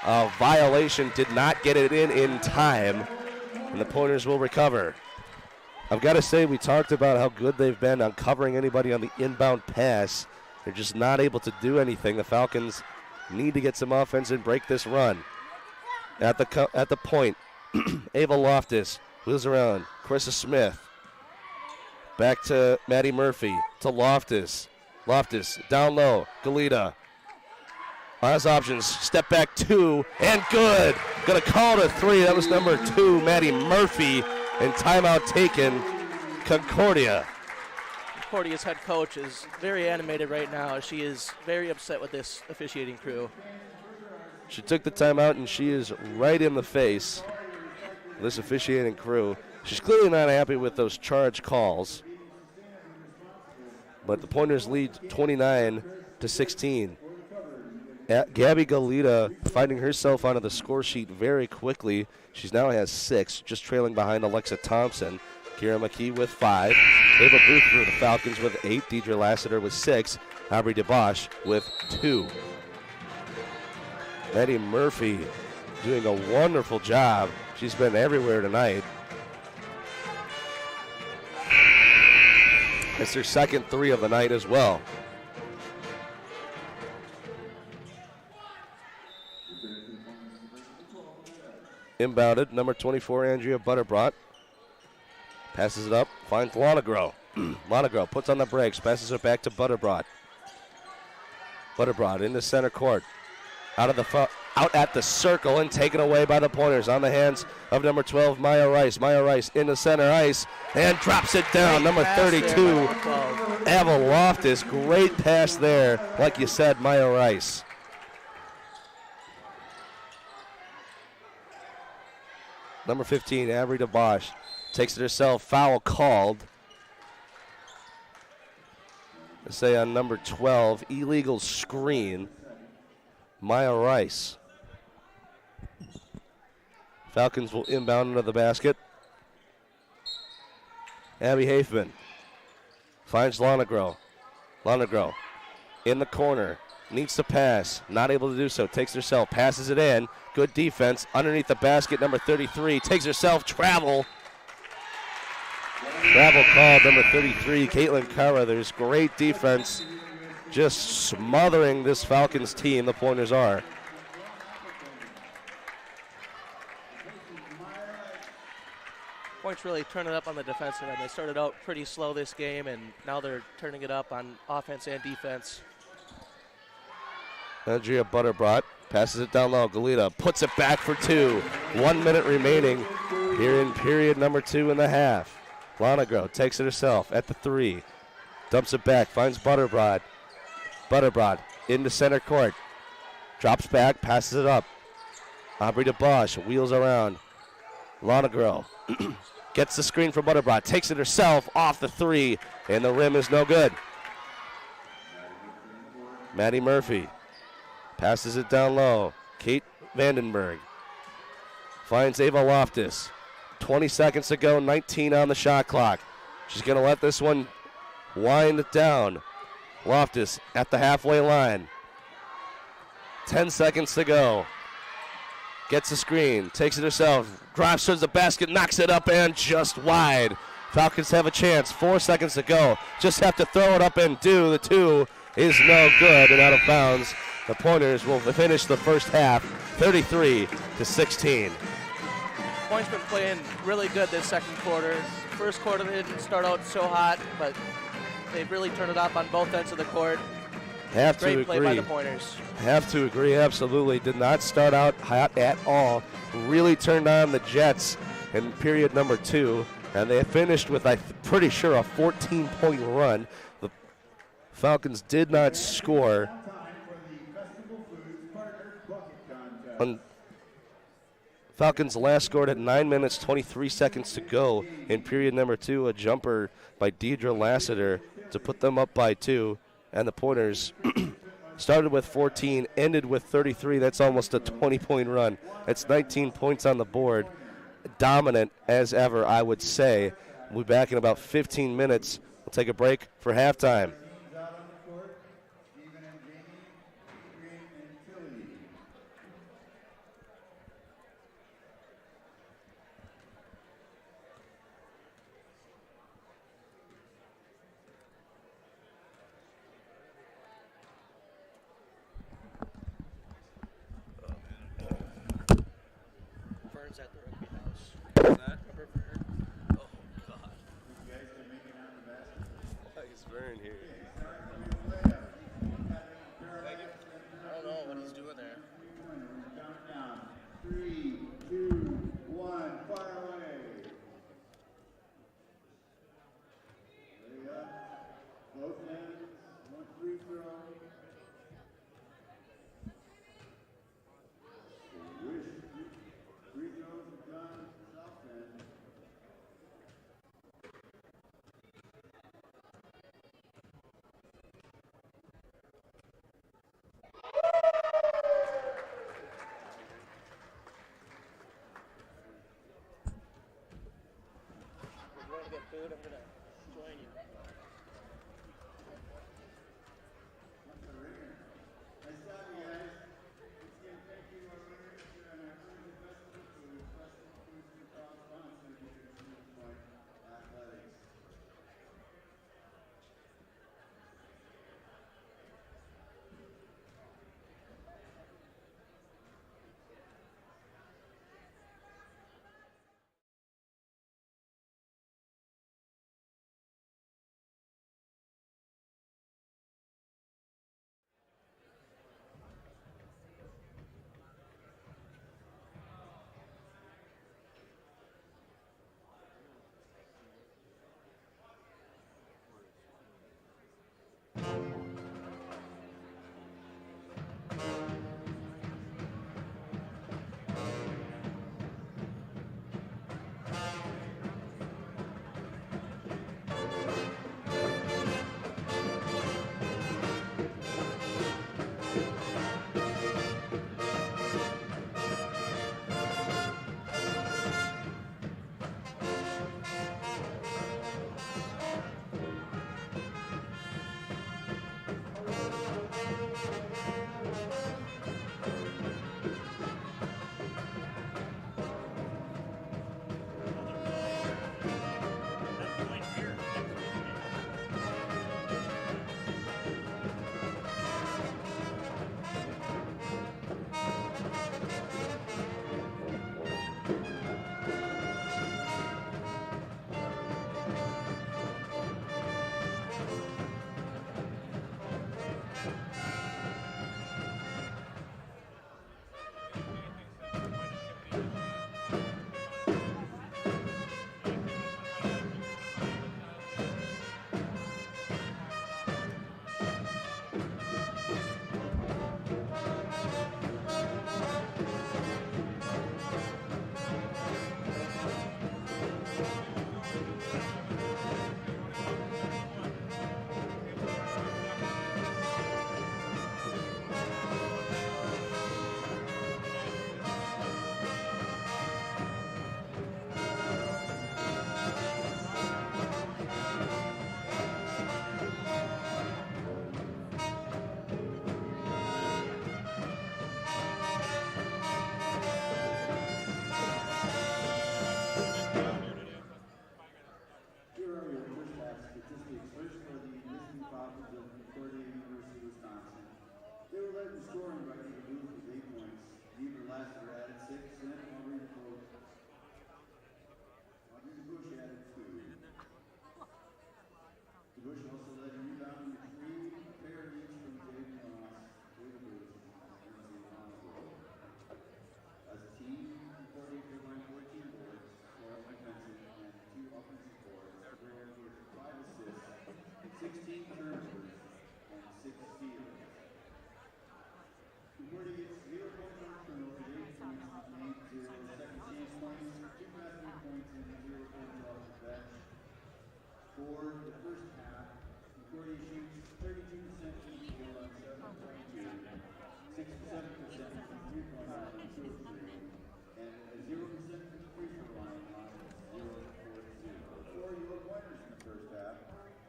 Speaker 1: A violation, did not get it in time. And the Pointers will recover. I've got to say, we talked about how good they've been on covering anybody on the inbound pass. They're just not able to do anything. The Falcons need to get some offense and break this run. At the point, Ava Loftus wheels around. Carissa Smith. Back to Maddie Murphy. To Loftus. Loftus down low. Galita. Has options. Step back 2 and good. Gonna call it a 3. That was number 2, Maddie Murphy. And timeout taken, Concordia.
Speaker 2: Concordia's head coach is very animated right now. She is very upset with this officiating crew.
Speaker 1: She took the timeout and she is right in the face of this officiating crew. She's clearly not happy with those charge calls. But the Pointers lead 29-16. Gabby Galita finding herself onto the score sheet very quickly. She now has 6, just trailing behind Alexa Thompson. Kira McKee with 5. Ava Booth for the Falcons with 8. Deidre Lassiter with 6. Aubrey DeBosch with 2. Maddie Murphy doing a wonderful job. She's been everywhere tonight. It's her second 3 of the night as well. Inbounded, number 24, Andrea Butterbrot. Passes it up, finds Lonegro. Lonegro puts on the brakes, passes it back to Butterbrot. Butterbrot into center court. Out at the circle and taken away by the Pointers on the hands of number 12, Maya Rice. Maya Rice into center ice and drops it down. Number 32, Ava Loftus. Great pass there, like you said, Maya Rice. Number 15, Aubrey DeBosch, takes it herself. Foul called. Let's say on number 12, illegal screen. Maya Rice. Falcons will inbound into the basket. Abby Hafman finds Lonegro. Lonegro in the corner. Needs to pass. Not able to do so. Takes herself. Passes it in. Good defense. Underneath the basket, number 33. Takes herself. Travel. Travel called, number 33, Caitlin Carruthers. Great defense. Just smothering this Falcons team, the Pointers are.
Speaker 2: Point's really turning it up on the defensive end. They started out pretty slow this game, and now they're turning it up on offense and defense.
Speaker 1: Andrea Butterbrodt passes it down low. Galita puts it back for 2. 1 minute remaining here in period number 2 in the half. Lonegro takes it herself at the 3. Dumps it back, finds Butterbrodt. Butterbrodt into center court. Drops back, passes it up. Aubrey DeBosch wheels around. Lonegro gets the screen from Butterbrodt, takes it herself off the 3, and the rim is no good. Maddie Murphy passes it down low. Kate Vandenberg finds Ava Loftus. 20 seconds to go, 19 on the shot clock. She's going to let this one wind down. Loftus at the halfway line. 10 seconds to go. Gets the screen, takes it herself, drives towards the basket, knocks it up and just wide. Falcons have a chance. 4 seconds to go. Just have to throw it up and do. The 2 is no good and out of bounds. The Pointers will finish the first half 33-16.
Speaker 2: Point's been playing really good this second quarter. First quarter they didn't start out so hot, but they've really turned it up on both ends of the court.
Speaker 1: Have to
Speaker 2: Great play
Speaker 1: agree.
Speaker 2: by the Pointers.
Speaker 1: Have to agree, absolutely. Did not start out hot at all. Really turned on the Jets in period number 2, and they finished with, I'm pretty sure, a 14-point run. The Falcons did not score. Falcons last scored at 9 minutes, 23 seconds to go in period number 2. A jumper by Deidre Lassiter to put them up by 2. And the Pointers started with 14, ended with 33. That's almost a 20-point run. That's 19 points on the board. Dominant as ever, I would say. We'll be back in about 15 minutes. We'll take a break for halftime.
Speaker 2: At the rugby house. Oh, God.
Speaker 1: It's Vern here.
Speaker 2: I don't know what he's doing there.
Speaker 4: 3, 2, 1, fire away. There you go. Both ends, 1 free throw. Free throws are done, south end.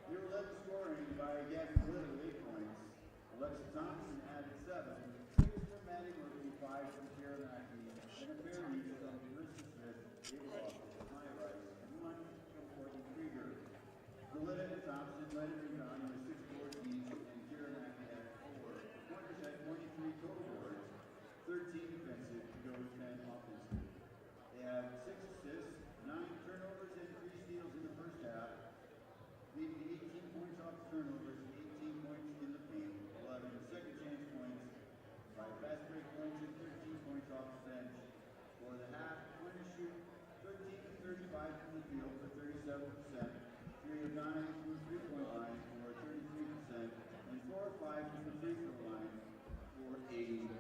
Speaker 4: They were led in scoring by Gavin Glitter with 8 points. Alexa Thompson added 7. 6 for Maddie Murphy, 5 from Karen Mackey, and a fair reach from Marissa Smith, 8 losses from Maya Rice, and 1 from Courtney Krieger. Glitter and Thompson led in rebounding with 6 boards each, and Karen Mackey had 4. The pointers had 23 total boards, 13 defensive, to go with 10 offensive. They had 6 assists, 9 turnovers, and 3 steals in the first half, leaving 18 points off turnovers, 18 points in the paint, 11 second chance points, 5 fast break points, and 13 points off the bench. For the half, pointers shoot 13 to 35 from the field for 37%, 3 of 9 from the three-point line for 33%, and 4 of 5 from the free throw line for 80%.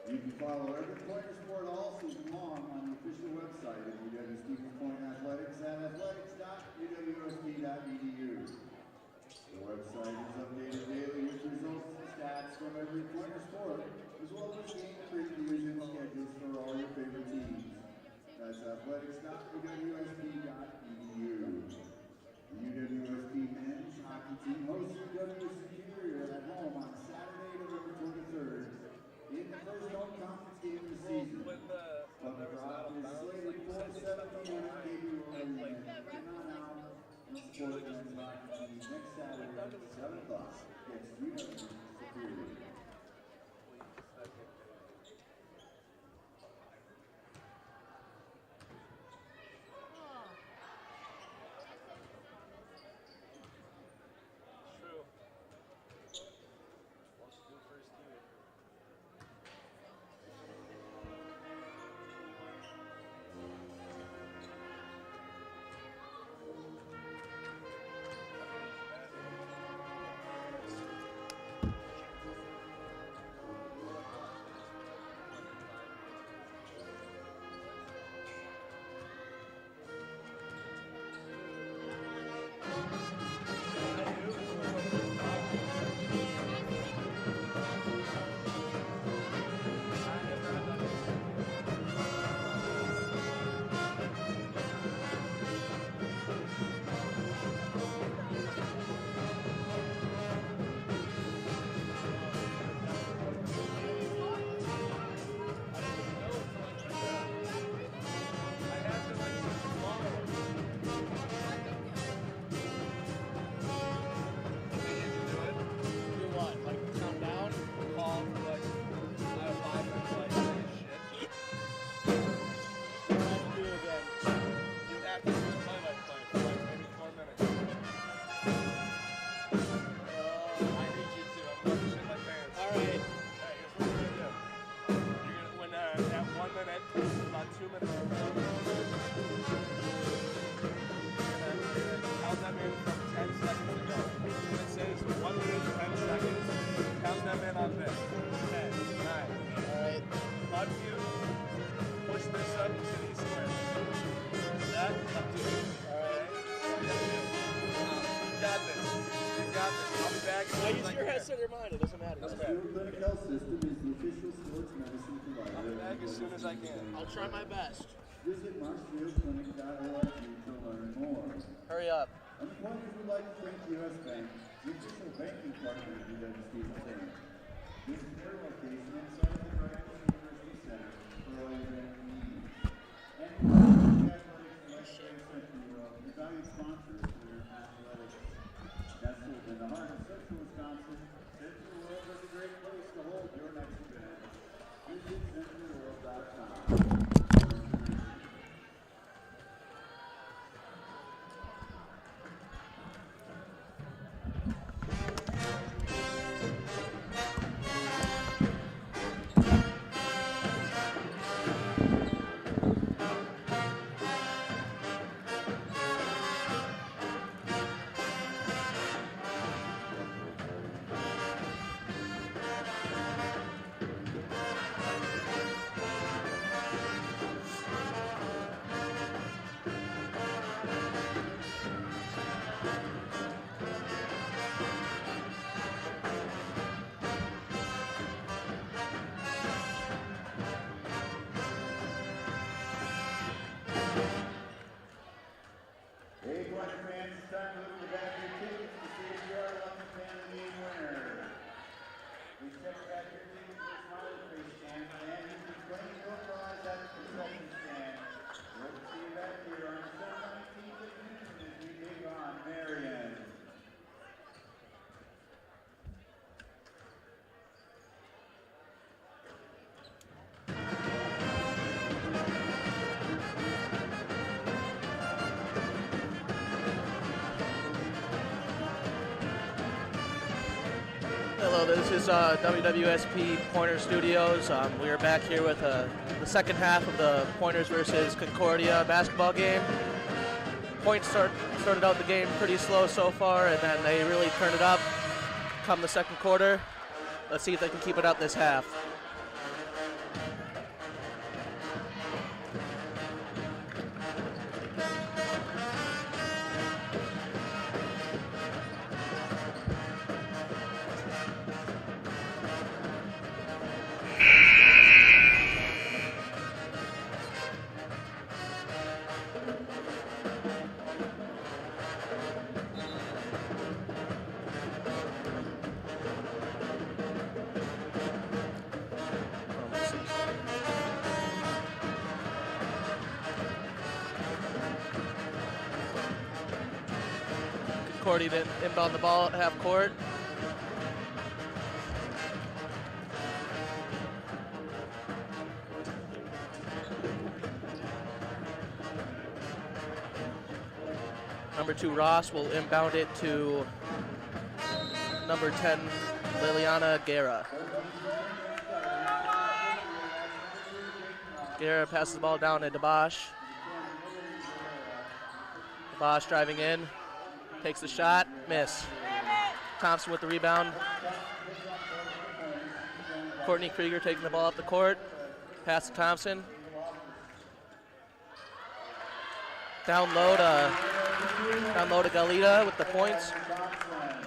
Speaker 4: You can follow every Pointer sport all season long on the official website of UWSP Point Athletics at athletics.uwsp.edu. The website is updated daily with results and stats from every Pointer sport, as well as game previews and schedules for all your favorite teams. That's athletics.uwsp.edu. Sports men's hockey team next Saturday, 7 o'clock against UWSP Superior.
Speaker 2: It doesn't matter.
Speaker 4: The Field Clinic Health System is the official sports medicine provider.
Speaker 3: I'll be back as soon as I can.
Speaker 2: I'll try my best.
Speaker 4: Visit marshfieldclinic.org to learn more.
Speaker 2: Hurry up.
Speaker 4: And the Pointers would like to thank U.S. Bank, the official banking partner of UWSP Stadium. Visit their location inside the Grant University Center for all your banking needs. And the Athletics Central World, the valued sponsors for their athletics. Nestled in the heart of Central Wisconsin, Central World is a great place to hold your next event. Visit centralworld.com. Hey, Pointer fans, it's time to look at the back of your tickets to see if you are a lucky fan of the game winner. Please check the back of your tickets for the Smiley Face stand, and you can claim your prize at the concession stand. We hope to see you back here on December 19th at noon as we take on Marion.
Speaker 2: Hello, this is WWSP Pointer Studios. We are back here with the second half of the Pointers versus Concordia basketball game. Point started out the game pretty slow so far, and then they really turned it up come the second quarter. Let's see if they can keep it up this half. Concordia to inbound the ball at half court. Number 2, Ross, will inbound it to number 10, Liliana Guerra. Guerra passes the ball down to DeBosch. DeBosch driving in, takes the shot, miss. Thompson with the rebound. Courtney Krieger taking the ball up the court. Pass to Thompson. Down low to Galita with the points.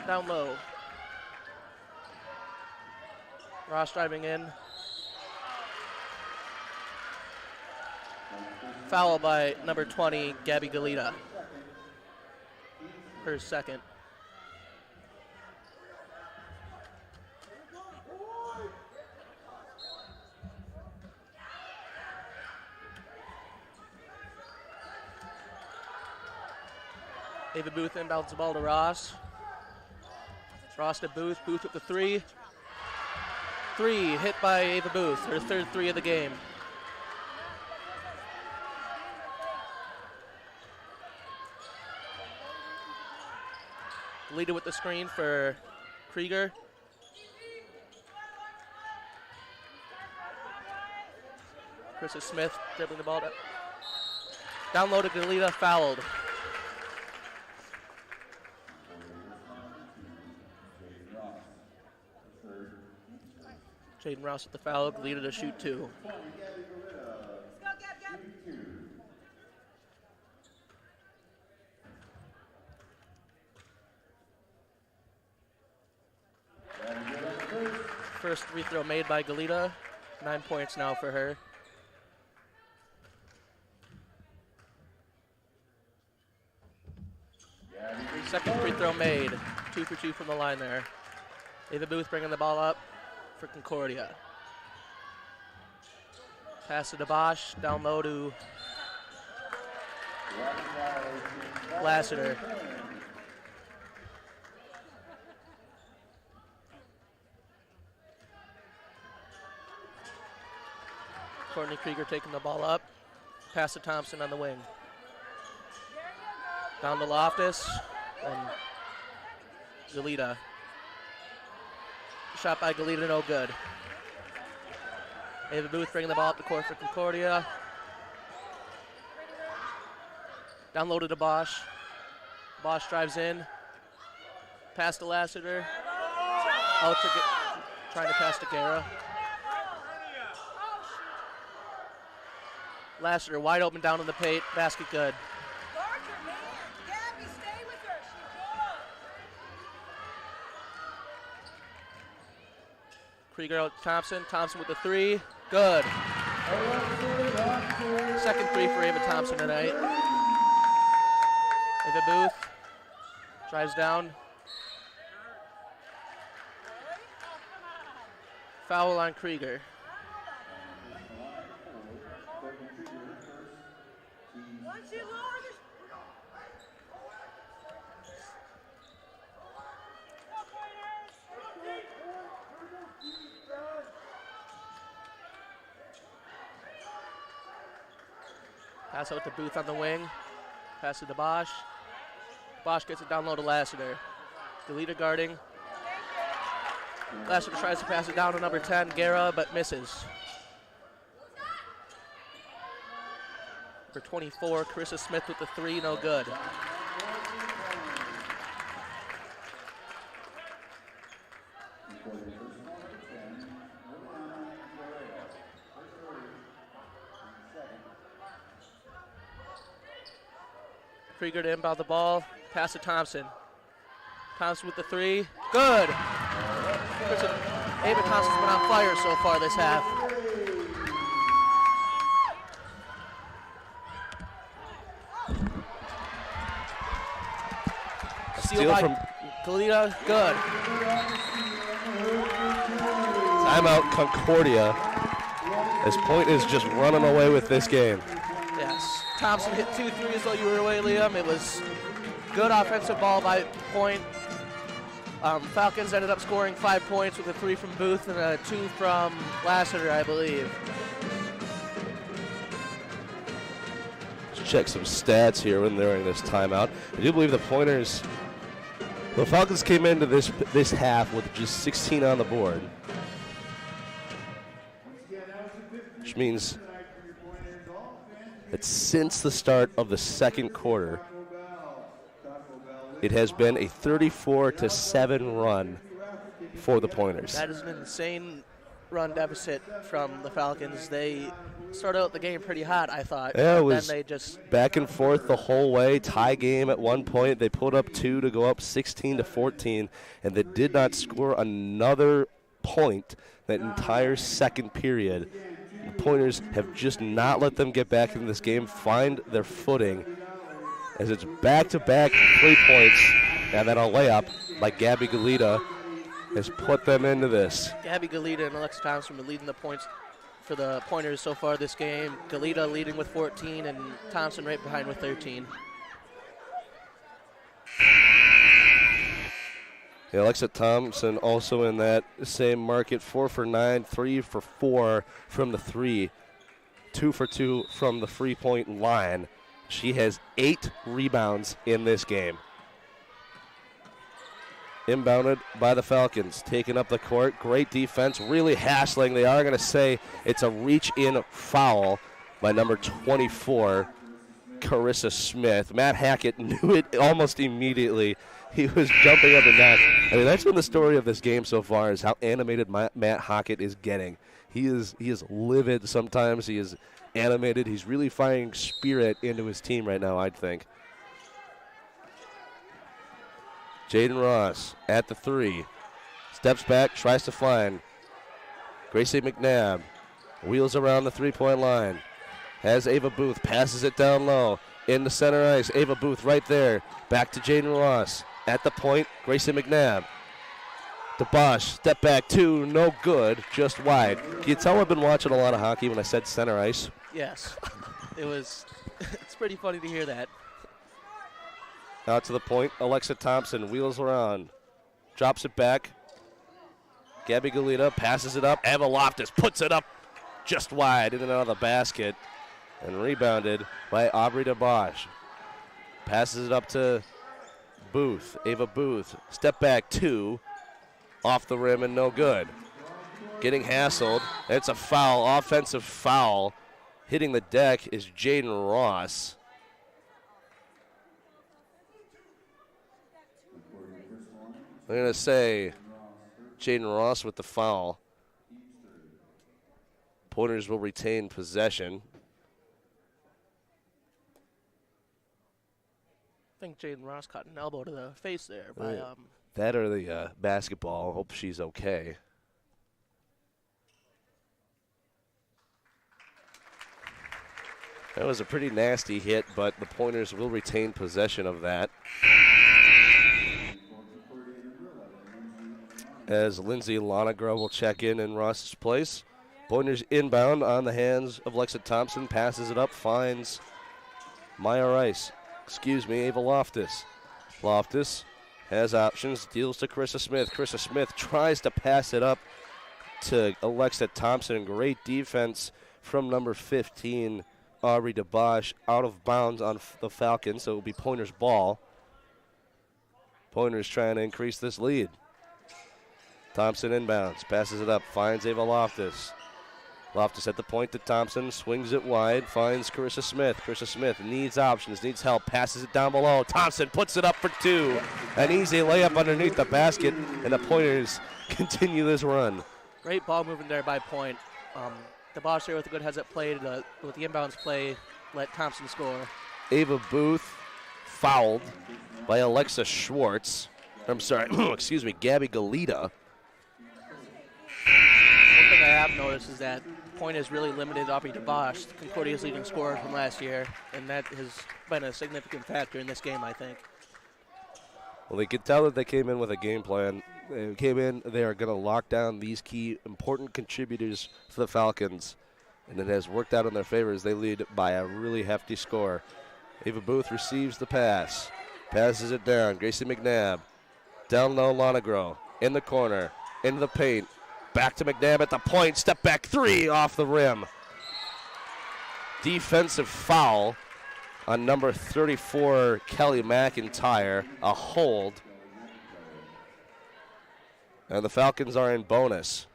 Speaker 2: Down low. Ross driving in. Foul by number 20, Gabby Galita. Her second. Ava Booth inbounds the ball to Ross. Ross to Booth. Booth with the three. Three hit by Ava Booth, her third three of the game. Leader with the screen for Krieger. Krista Smith dribbling the ball down low to Galita, fouled. Jaden Ross with the foul, Galita to shoot 2. First free throw made by Galita. 9 points now for her. Second free throw made. 2 for 2 from the line there. Ava Booth bringing the ball up for Concordia. Pass to DeBosch, down low to Lassiter. Courtney Krieger taking the ball up. Pass to Thompson on the wing. Down to Loftus and Galita. Shot by Galita, no good. Ava Booth bringing the ball up the court for Concordia. Down low to DeBosch. DeBosch drives in. Pass to Lassiter. Out to trying to pass to Guerra. Lassiter wide open down in the paint. Basket good. Krieger out to Thompson. Thompson with the three. Good. Second three for Ava Thompson tonight. Ava Booth drives down. Foul on Krieger. Pass out to Booth on the wing. Pass to DeBosch. Bosch gets it down low to Lassiter. Galita guarding. Lassiter tries to pass it down to number 10, Guerra, but misses. Number 24, Carissa Smith with the three, no good. Krieger to inbound the ball. Pass to Thompson. Thompson with the three. Good. Ava Thompson's been on fire so far this half. Steal from Galita. Good.
Speaker 1: Timeout Concordia. This point is just running away with this game.
Speaker 2: Yes. Thompson hit 2 threes while you were away, Liam. It was good offensive ball by Point. Falcons ended up scoring 5 points with a 3 from Booth and a 2 from Lassiter, I believe.
Speaker 1: Let's check some stats here during this timeout. I do believe the Pointers, the Falcons came into this half with just 16 on the board, which means that since the start of the second quarter, it has been a 34-7 run for the Pointers.
Speaker 2: That is an insane run deficit from the Falcons. They started out the game pretty hot, I thought.
Speaker 1: Yeah, it was
Speaker 2: then they just
Speaker 1: back and forth the whole way. Tie game at one point. They put up 2 to go up 16-14, and they did not score another point that entire second period. The Pointers have just not let them get back into this game, find their footing, as it's back-to-back 3 points, and then a layup like Gabby Galita has put them into this.
Speaker 2: Gabby Galita and Alexa Thompson are leading the points for the Pointers so far this game. Galita leading with 14 and Thompson right behind with 13.
Speaker 1: Yeah, Alexa Thompson also in that same market, 4 for 9, 3 for 4 from the 3, 2 for 2 from the 3-point line. She has 8 rebounds in this game. Inbounded by the Falcons, taking up the court. Great defense, really hassling. They are going to say it's a reach-in foul by number 24, Carissa Smith. Matt Hackett knew it almost immediately. He was jumping up and down. I mean, that's been the story of this game so far, is how animated Matt Hackett is getting. He is livid sometimes. He is animated. He's really finding spirit into his team right now, I'd think. Jaden Ross at the 3. Steps back, tries to find Gracie McNabb. Wheels around the 3-point line. Has Ava Booth, passes it down low. In the center ice, Ava Booth right there. Back to Jaden Ross. At the point, Gracie McNabb. DeBosch, step back 2, no good, just wide. Can you tell I've been watching a lot of hockey when I said center ice?
Speaker 2: Yes. It's pretty funny to hear that.
Speaker 1: Out to the point, Alexa Thompson wheels around, drops it back. Gabby Galita passes it up. Eva Loftus puts it up just wide in and out of the basket, and rebounded by Aubrey DeBosch. Passes it up to Booth, Ava Booth. Step back 2, off the rim and no good. Getting hassled. It's a foul, offensive foul. Hitting the deck is Jaden Ross. I'm going to say Jaden Ross with the foul. Pointers will retain possession.
Speaker 2: I think Jaden Ross caught an elbow to the face there by
Speaker 1: That or the basketball. Hope she's okay. That was a pretty nasty hit, but the Pointers will retain possession of that. As Lindsay Lonagra will check in Ross's place. Pointers inbound on the hands of Lexa Thompson. Passes it up, finds Ava Loftus. Loftus has options, deals to Carissa Smith. Carissa Smith tries to pass it up to Alexa Thompson. Great defense from number 15, Aubrey DeBosch, out of bounds on the Falcons, so it will be Pointers' ball. Pointers trying to increase this lead. Thompson inbounds, passes it up, finds Ava Loftus. Loftus at the point to Thompson, swings it wide, finds Carissa Smith. Carissa Smith needs options, needs help, passes it down below. Thompson puts it up for 2. An easy layup underneath the basket, and the Pointers continue this run.
Speaker 2: Great ball movement there by Point. DeBosch there with a good heads-up play with the inbounds play, let Thompson score.
Speaker 1: Ava Booth fouled by Alexa Schwartz. I'm sorry, excuse me, Gabby Galita.
Speaker 2: One thing I have noticed is that Point has really limited Aubrey DeBosch, Concordia's leading scorer from last year, and that has been a significant factor in this game, I think.
Speaker 1: Well, they could tell that they came in with a game plan. They came in, they are going to lock down these key important contributors for the Falcons, and it has worked out in their favor as they lead by a really hefty score. Ava Booth receives the pass, passes it down. Gracie McNabb Down low, Lonegro. In the corner. Into the paint. Back to McNabb at the point. Step back three off the rim. Defensive foul on number 34, Kelly McIntyre. A hold. And the Falcons are in bonus.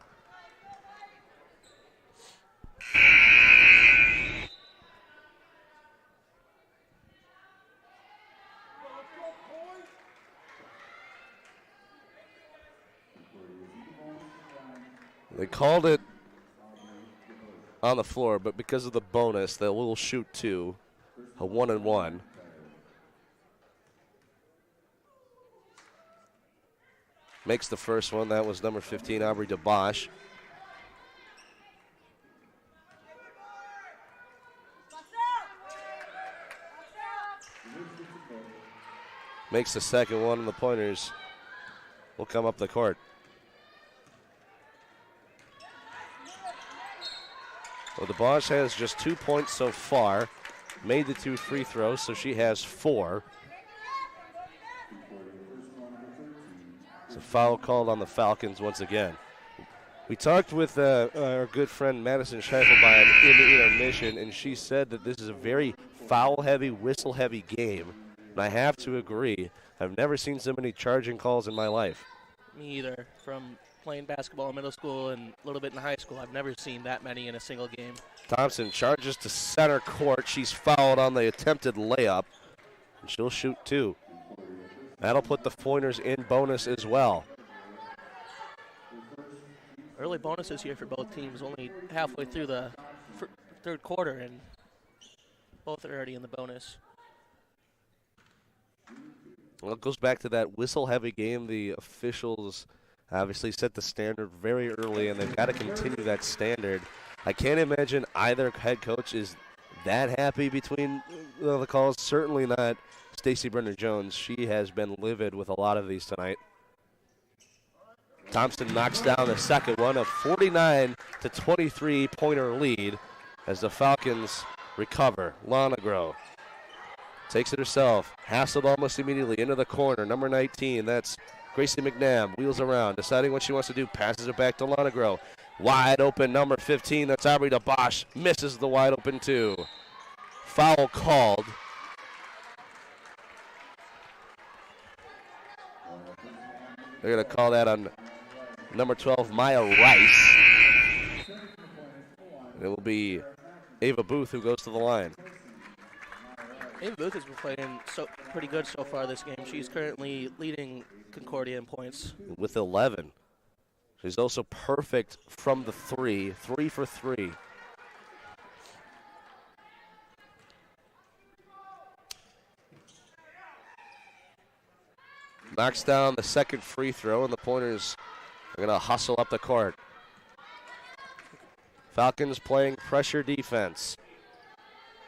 Speaker 1: They called it on the floor, but because of the bonus, they will shoot two. A 1-and-1. Makes the first one. That was number 15, Aubrey DeBosch. Makes the second one, and the Pointers will come up the court. Well, DeBosch has just 2 points so far. Made the 2 free throws, so she has 4. It's a foul called on the Falcons once again. We talked with our good friend Madison Scheiffelbein in the intermission, and she said that this is a very foul-heavy, whistle-heavy game. And I have to agree. I've never seen so many charging calls in my life.
Speaker 2: Me either. From playing basketball in middle school and a little bit in high school, I've never seen that many in a single game.
Speaker 1: Thompson charges to center court. She's fouled on the attempted layup, and she'll shoot 2. That'll put the Pointers in bonus as well.
Speaker 2: Early bonuses here for both teams, only halfway through the third quarter, and both are already in the bonus.
Speaker 1: Well, it goes back to that whistle-heavy game. The officials obviously set the standard very early, and they've got to continue that standard. I can't imagine either head coach is that happy between the calls. Certainly not Stacey Brenner-Jones. She has been livid with a lot of these tonight. Thompson knocks down the second one, a 49-23 Pointer lead as the Falcons recover. Lonegro takes it herself, hassled almost immediately into the corner. Number 19, that's Gracie McNabb, wheels around, deciding what she wants to do, passes it back to Lonegro. Wide open, number 15, that's Aubrey DeBosch, misses the wide open 2. Foul called. They're going to call that on number 12, Maya Rice. It will be Ava Booth who goes to the line.
Speaker 2: Ava Booth has been playing pretty good so far this game. She's currently leading Concordia in points.
Speaker 1: With 11. She's also perfect from the 3. 3 for 3. Knocks down the second free throw, and the Pointers are going to hustle up the court. Falcons playing pressure defense.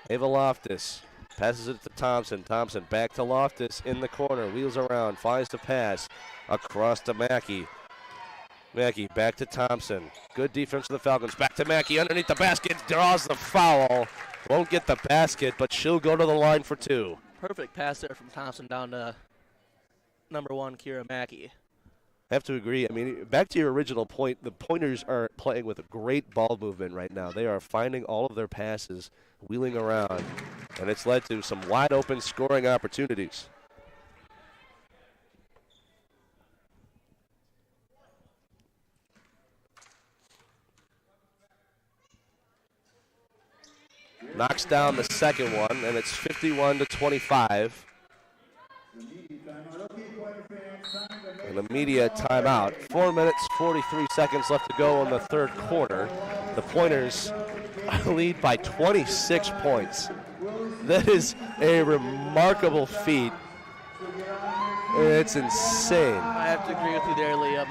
Speaker 1: Ava Loftus passes it to Thompson. Thompson back to Loftus in the corner. Wheels around, finds the pass across to Mackey. Mackey back to Thompson. Good defense for the Falcons. Back to Mackey underneath the basket. Draws the foul. Won't get the basket, but she'll go to the line for 2.
Speaker 2: Perfect pass there from Thompson down to number 1, Kira Mackey.
Speaker 1: I have to agree. I mean, back to your original point, the Pointers are playing with a great ball movement right now. They are finding all of their passes, wheeling around, and it's led to some wide open scoring opportunities. Knocks down the second one, and it's 51-25. And the media timeout. 4 minutes, 43 seconds left to go in the third quarter. The Pointers lead by 26 points. That is a remarkable feat. It's insane.
Speaker 2: I have to agree with you there, Liam.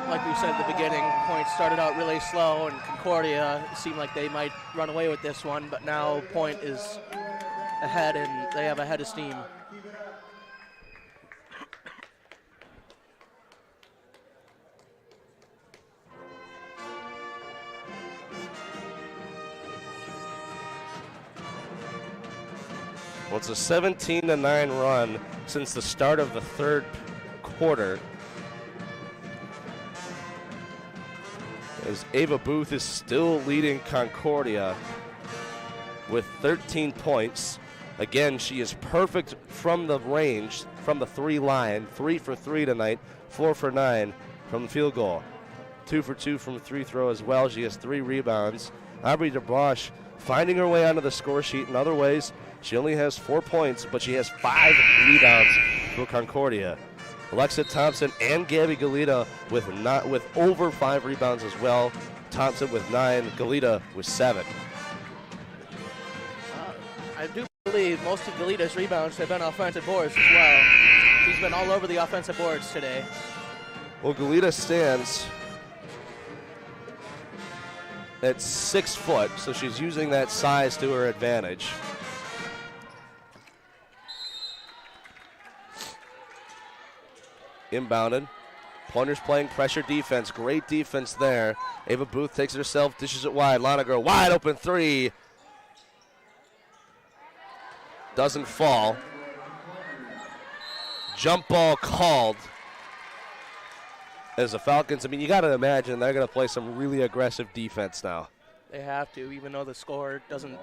Speaker 2: Like we said at the beginning, points started out really slow, and Concordia seemed like they might run away with this one, but now Point is ahead, and they have a head of steam. Well,
Speaker 1: it's a 17-9 run since the start of the third quarter. As Ava Booth is still leading Concordia with 13 points. Again, she is perfect from the range, from the 3 line. 3 for 3 tonight, 4 for 9 from the field goal. 2 for 2 from free throw as well. She has 3 rebounds. Aubrey DeBosch finding her way onto the score sheet in other ways. She only has 4 points, but she has 5 rebounds for Concordia. Alexa Thompson and Gabby Galita with over 5 rebounds as well. Thompson with 9, Galita with 7.
Speaker 2: I do believe most of Galita's rebounds have been offensive boards as well. She's been all over the offensive boards today.
Speaker 1: Well, Galita stands at 6 foot, so she's using that size to her advantage. Inbounded. Pointers playing pressure defense. Great defense there. Ava Booth takes it herself, dishes it wide. Lonergan, wide open 3. Doesn't fall. Jump ball called. As the Falcons, I mean, you got to imagine they're going to play some really aggressive defense now.
Speaker 2: They have to, even though the score isn't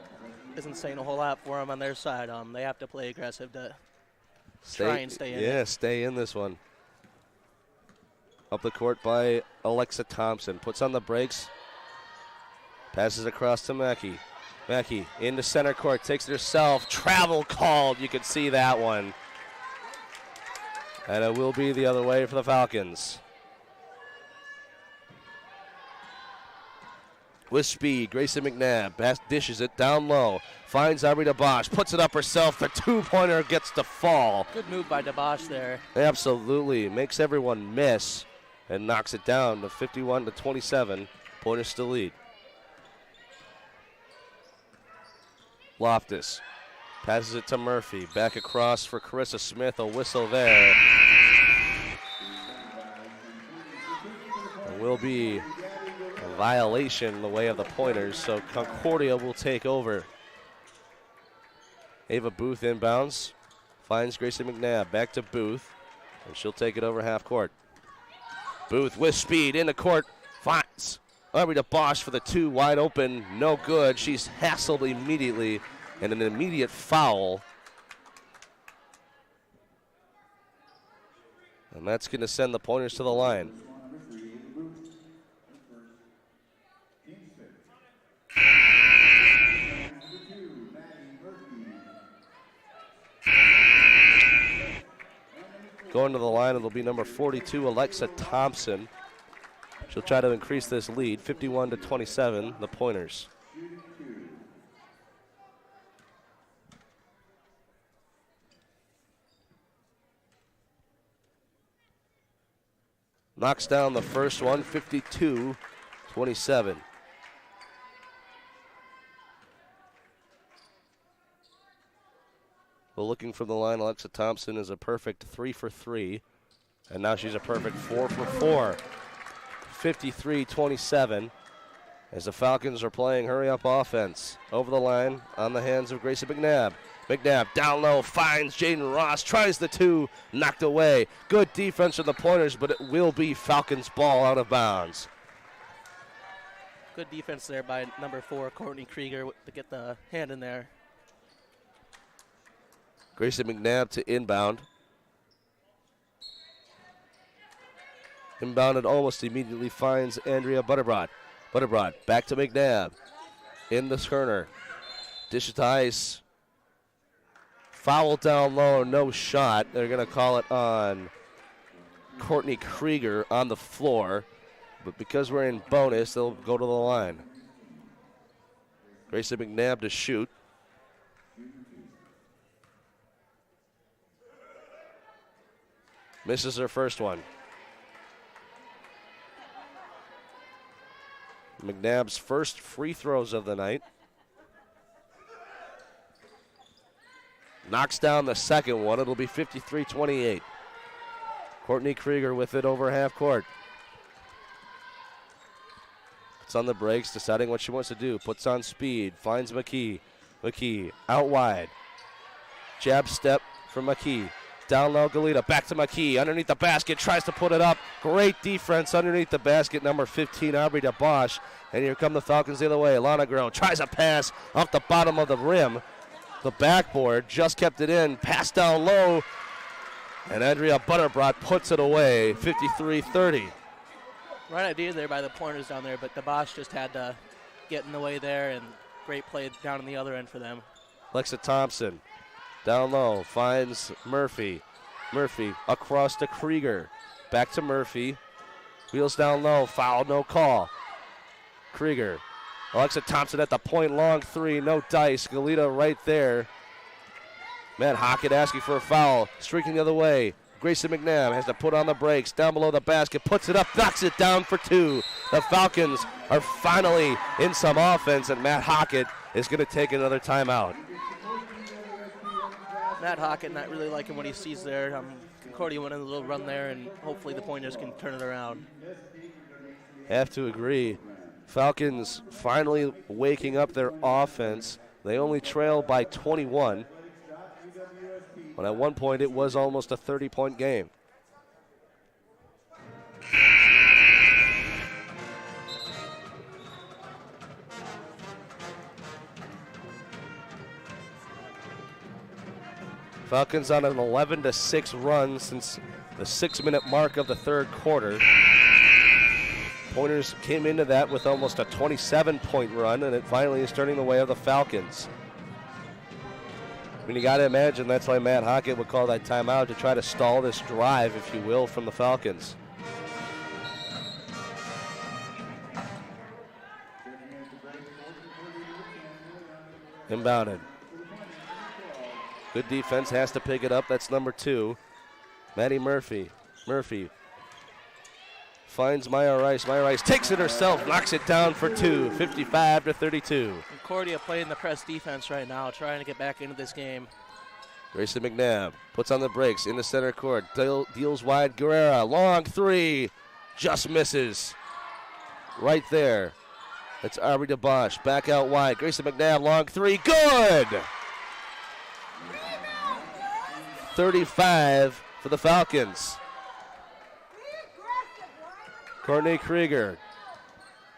Speaker 2: saying a whole lot for them on their side. They have to play aggressive to try and stay in.
Speaker 1: Yeah, stay in this one. Up the court by Alexa Thompson. Puts on the brakes. Passes across to Mackey. Mackey into center court. Takes it herself. Travel called. You can see that one. And it will be the other way for the Falcons. With speed, Grayson McNabb dishes it down low. Finds Aubrey DeBosch. Puts it up herself. The 2-pointer gets to fall.
Speaker 2: Good move by DeBosch there.
Speaker 1: Absolutely. Makes everyone miss. And knocks it down to 51-27. Pointers still lead. Loftus passes it to Murphy. Back across for Carissa Smith. A whistle there. It will be a violation in the way of the Pointers, so Concordia will take over. Ava Booth inbounds. Finds Grayson McNabb. Back to Booth. And she'll take it over half court. Booth with speed in the court, finds Aubrey DeBosch for the 2, wide open, no good. She's hassled immediately, and an immediate foul. And that's going to send the Pointers to the line. Going to the line, it'll be number 42, Alexa Thompson. She'll try to increase this lead, 51-27, the Pointers. Knocks down the first one, 52-27. Well, looking from the line, Alexa Thompson is a perfect 3 for 3. And now she's a perfect 4 for 4. 53-27 as the Falcons are playing hurry-up offense. Over the line on the hands of Grayson McNabb. McNabb down low, finds Jaden Ross, tries the 2, knocked away. Good defense from the Pointers, but it will be Falcons ball out of bounds.
Speaker 2: Good defense there by number 4, Courtney Krieger, to get the hand in there.
Speaker 1: Grayson McNabb to inbound. Inbounded almost immediately finds Andrea Butterbrod. Butterbrod back to McNabb. In the Skerner. Dish it to Ice. Foul down low, no shot. They're going to call it on Courtney Krieger on the floor. But because we're in bonus, they'll go to the line. Grayson McNabb to shoot. Misses her first one. McNabb's first free throws of the night. Knocks down the second one. It'll be 53-28. Courtney Krieger with it over half court. Puts on the brakes, deciding what she wants to do. Puts on speed, finds McKee. McKee out wide. Jab step from McKee. Down low, Galita, back to McKee, underneath the basket, tries to put it up. Great defense underneath the basket, number 15, Aubrey DeBosch. And here come the Falcons the other way. Lana Groh tries a pass off the bottom of the rim. The backboard, just kept it in, pass down low. And Andrea Butterbrot puts it away, 53-30.
Speaker 2: Right idea there by the pointers down there, but DeBosch just had to get in the way there, and great play down on the other end for them.
Speaker 1: Lexa Thompson down low, finds Murphy. Murphy across to Krieger. Back to Murphy. Wheels down low, foul, no call. Krieger. Alexa Thompson at the point, long three, no dice. Galita right there. Matt Hockett asking for a foul, streaking the other way. Grayson McNabb has to put on the brakes, down below the basket, puts it up, knocks it down for two. The Falcons are finally in some offense, and Matt Hockett is going to take another timeout.
Speaker 2: Matt Hockett not really liking what he sees there. Concordia went on a little run there, and hopefully the Pointers can turn it around.
Speaker 1: Have to agree. Falcons finally waking up their offense. They only trail by 21. But at one point, it was almost a 30-point game. Falcons on an 11-6 run since the 6-minute mark of the third quarter. Pointers came into that with almost a 27-point run, and it finally is turning the way of the Falcons. I mean, you got to imagine that's why Matt Hockett would call that timeout, to try to stall this drive, if you will, from the Falcons. Inbounded. Good defense, has to pick it up. That's number 2. Maddie Murphy. Murphy finds Maya Rice. Maya Rice takes it herself, knocks it down for 2, 55-32.
Speaker 2: Concordia playing the press defense right now, trying to get back into this game.
Speaker 1: Grayson McNabb puts on the brakes in the center court. Deals wide. Guerrera, long three, just misses. Right there. That's Aubrey DeBosch, back out wide. Grayson McNabb, long three, good! 35 for the Falcons. Courtney Krieger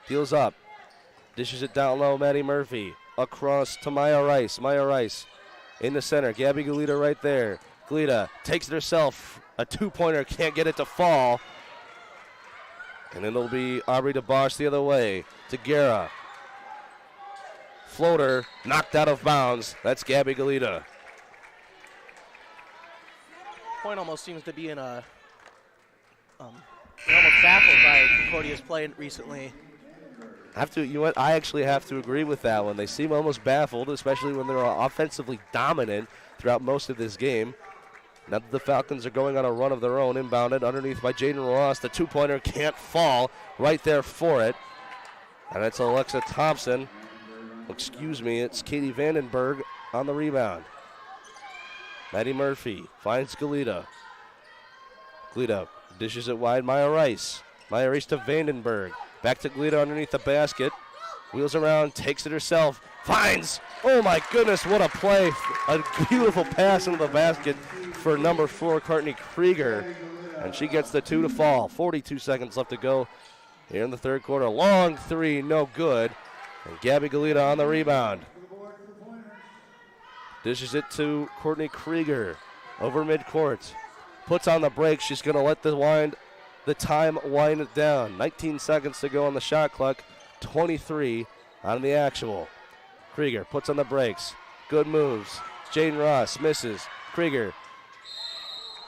Speaker 1: deals up, dishes it down low. Maddie Murphy across to Maya Rice. Maya Rice in the center. Gabby Galita right there. Galita takes it herself. A two-pointer, can't get it to fall. And it'll be Aubrey DeBosch the other way to Guerra. Floater knocked out of bounds. That's Gabby Galita.
Speaker 2: Point almost seems to be in a they're almost baffled by Concordia's play recently.
Speaker 1: I actually have to agree with that one. They seem almost baffled, especially when they're offensively dominant throughout most of this game. Now that the Falcons are going on a run of their own, inbounded underneath by Jaden Ross. The two-pointer can't fall, right there for it. And it's Alexa Thompson. Excuse me, it's Katie Vandenberg on the rebound. Maddie Murphy finds Galita. Galita dishes it wide, Maya Rice. Maya Rice to Vandenberg. Back to Galita underneath the basket. Wheels around, takes it herself. Finds, oh my goodness, what a play. A beautiful pass into the basket for number 4, Courtney Krieger. And she gets the 2 to fall. 42 seconds left to go here in the third quarter. Long three, no good. And Gabby Galita on the rebound. Dishes it to Courtney Krieger over midcourt. Puts on the brakes. She's going to let the time wind it down. 19 seconds to go on the shot clock. 23 on the actual. Krieger puts on the brakes. Good moves. Jane Ross misses. Krieger.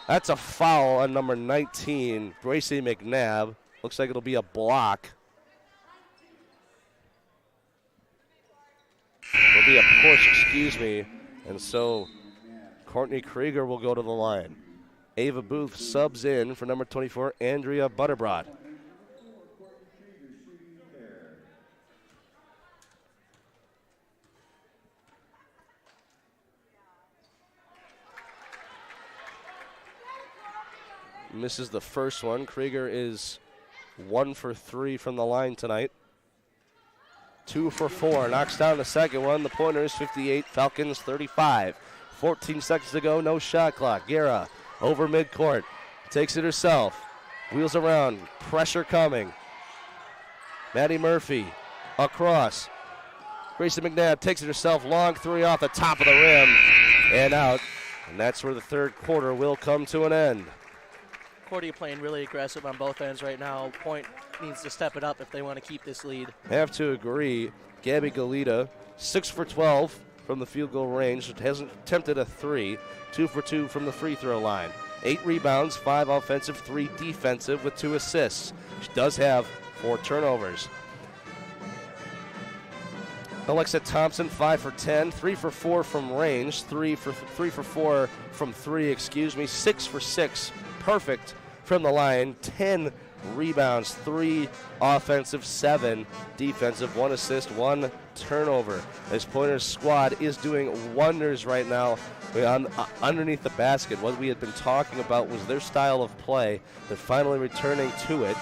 Speaker 1: That's a foul on number 19, Gracie McNabb. Looks like it'll be a block. It'll be a push, excuse me. And so Courtney Krieger will go to the line. Ava Booth subs in for number 24, Andrea Butterbrot. Misses the first one. Krieger is 1 for 3 from the line tonight. 2 for 4. Knocks down the second one. The Pointers 58, Falcons 35. 14 seconds to go, no shot clock. Guerra over midcourt. Takes it herself. Wheels around. Pressure coming. Maddie Murphy across. Grayson McNabb takes it herself. Long three off the top of the rim and out. And that's where the third quarter will come to an end.
Speaker 2: Concordia playing really aggressive on both ends right now. Point needs to step it up if they want to keep this lead.
Speaker 1: Have to agree. Gabby Galita, 6 for 12 from the field goal range. Hasn't attempted a three. 2 for 2 from the free throw line. 8 rebounds, 5 offensive, 3 defensive with 2 assists. She does have 4 turnovers. Alexa Thompson, 5 for 10, 3 for 4 from range, 3 for 4 from 3, 6 for 6, perfect from the line, 10 rebounds, 3 offensive, 7 defensive, 1 assist, 1 turnover. This Pointers squad is doing wonders right now underneath the basket. What we had been talking about was their style of play. They're finally returning to it.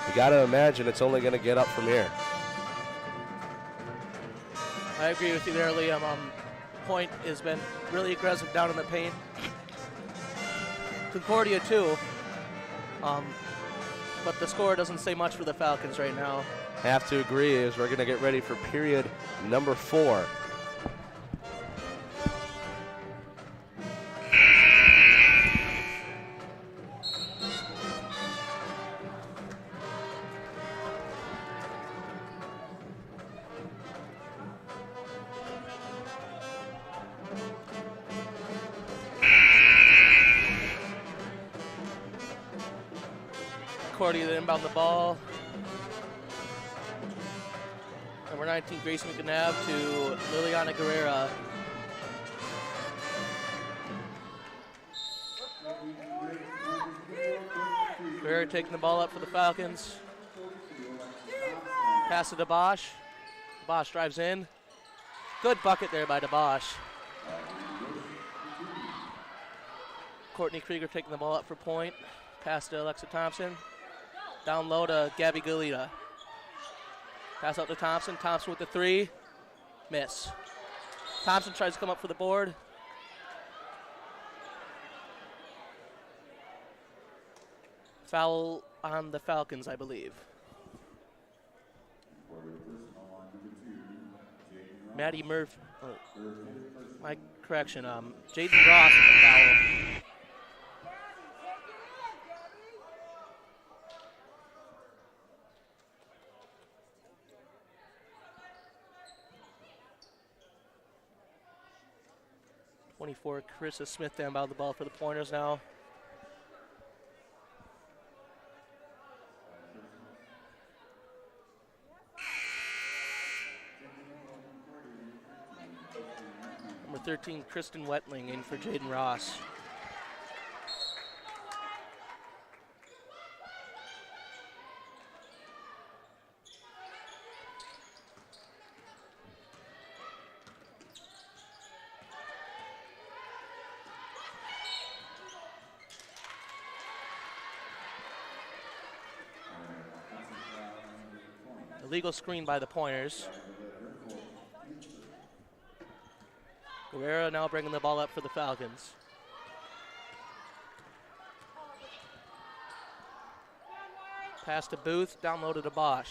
Speaker 1: You got to imagine it's only going to get up from here.
Speaker 2: I agree with you there, Liam. Point has been really aggressive down in the paint. Concordia too. But the score doesn't say much for the Falcons right now.
Speaker 1: Have to agree as we're going to get ready for period number 4.
Speaker 2: Concordia to inbound the ball. Number 19, Grace McNabb to Liliana Guerrera. Guerrera taking the ball up for the Falcons. Pass to DeBosch. DeBosch drives in. Good bucket there by DeBosch. Courtney Krieger taking the ball up for point. Pass to Alexa Thompson. Down low to Gabby Galita. Pass out to Thompson. Thompson with the 3. Miss. Thompson tries to come up for the board. Foul on the Falcons, I believe. Maddie Murphy. My correction. Jaden Ross with the foul. Carissa Smith down by the ball for the Pointers now. Number 13, Kristen Wetling in for Jaden Ross. Illegal screen by the Pointers. Guerrera now bringing the ball up for the Falcons. Pass to Booth, down low to DeBosch.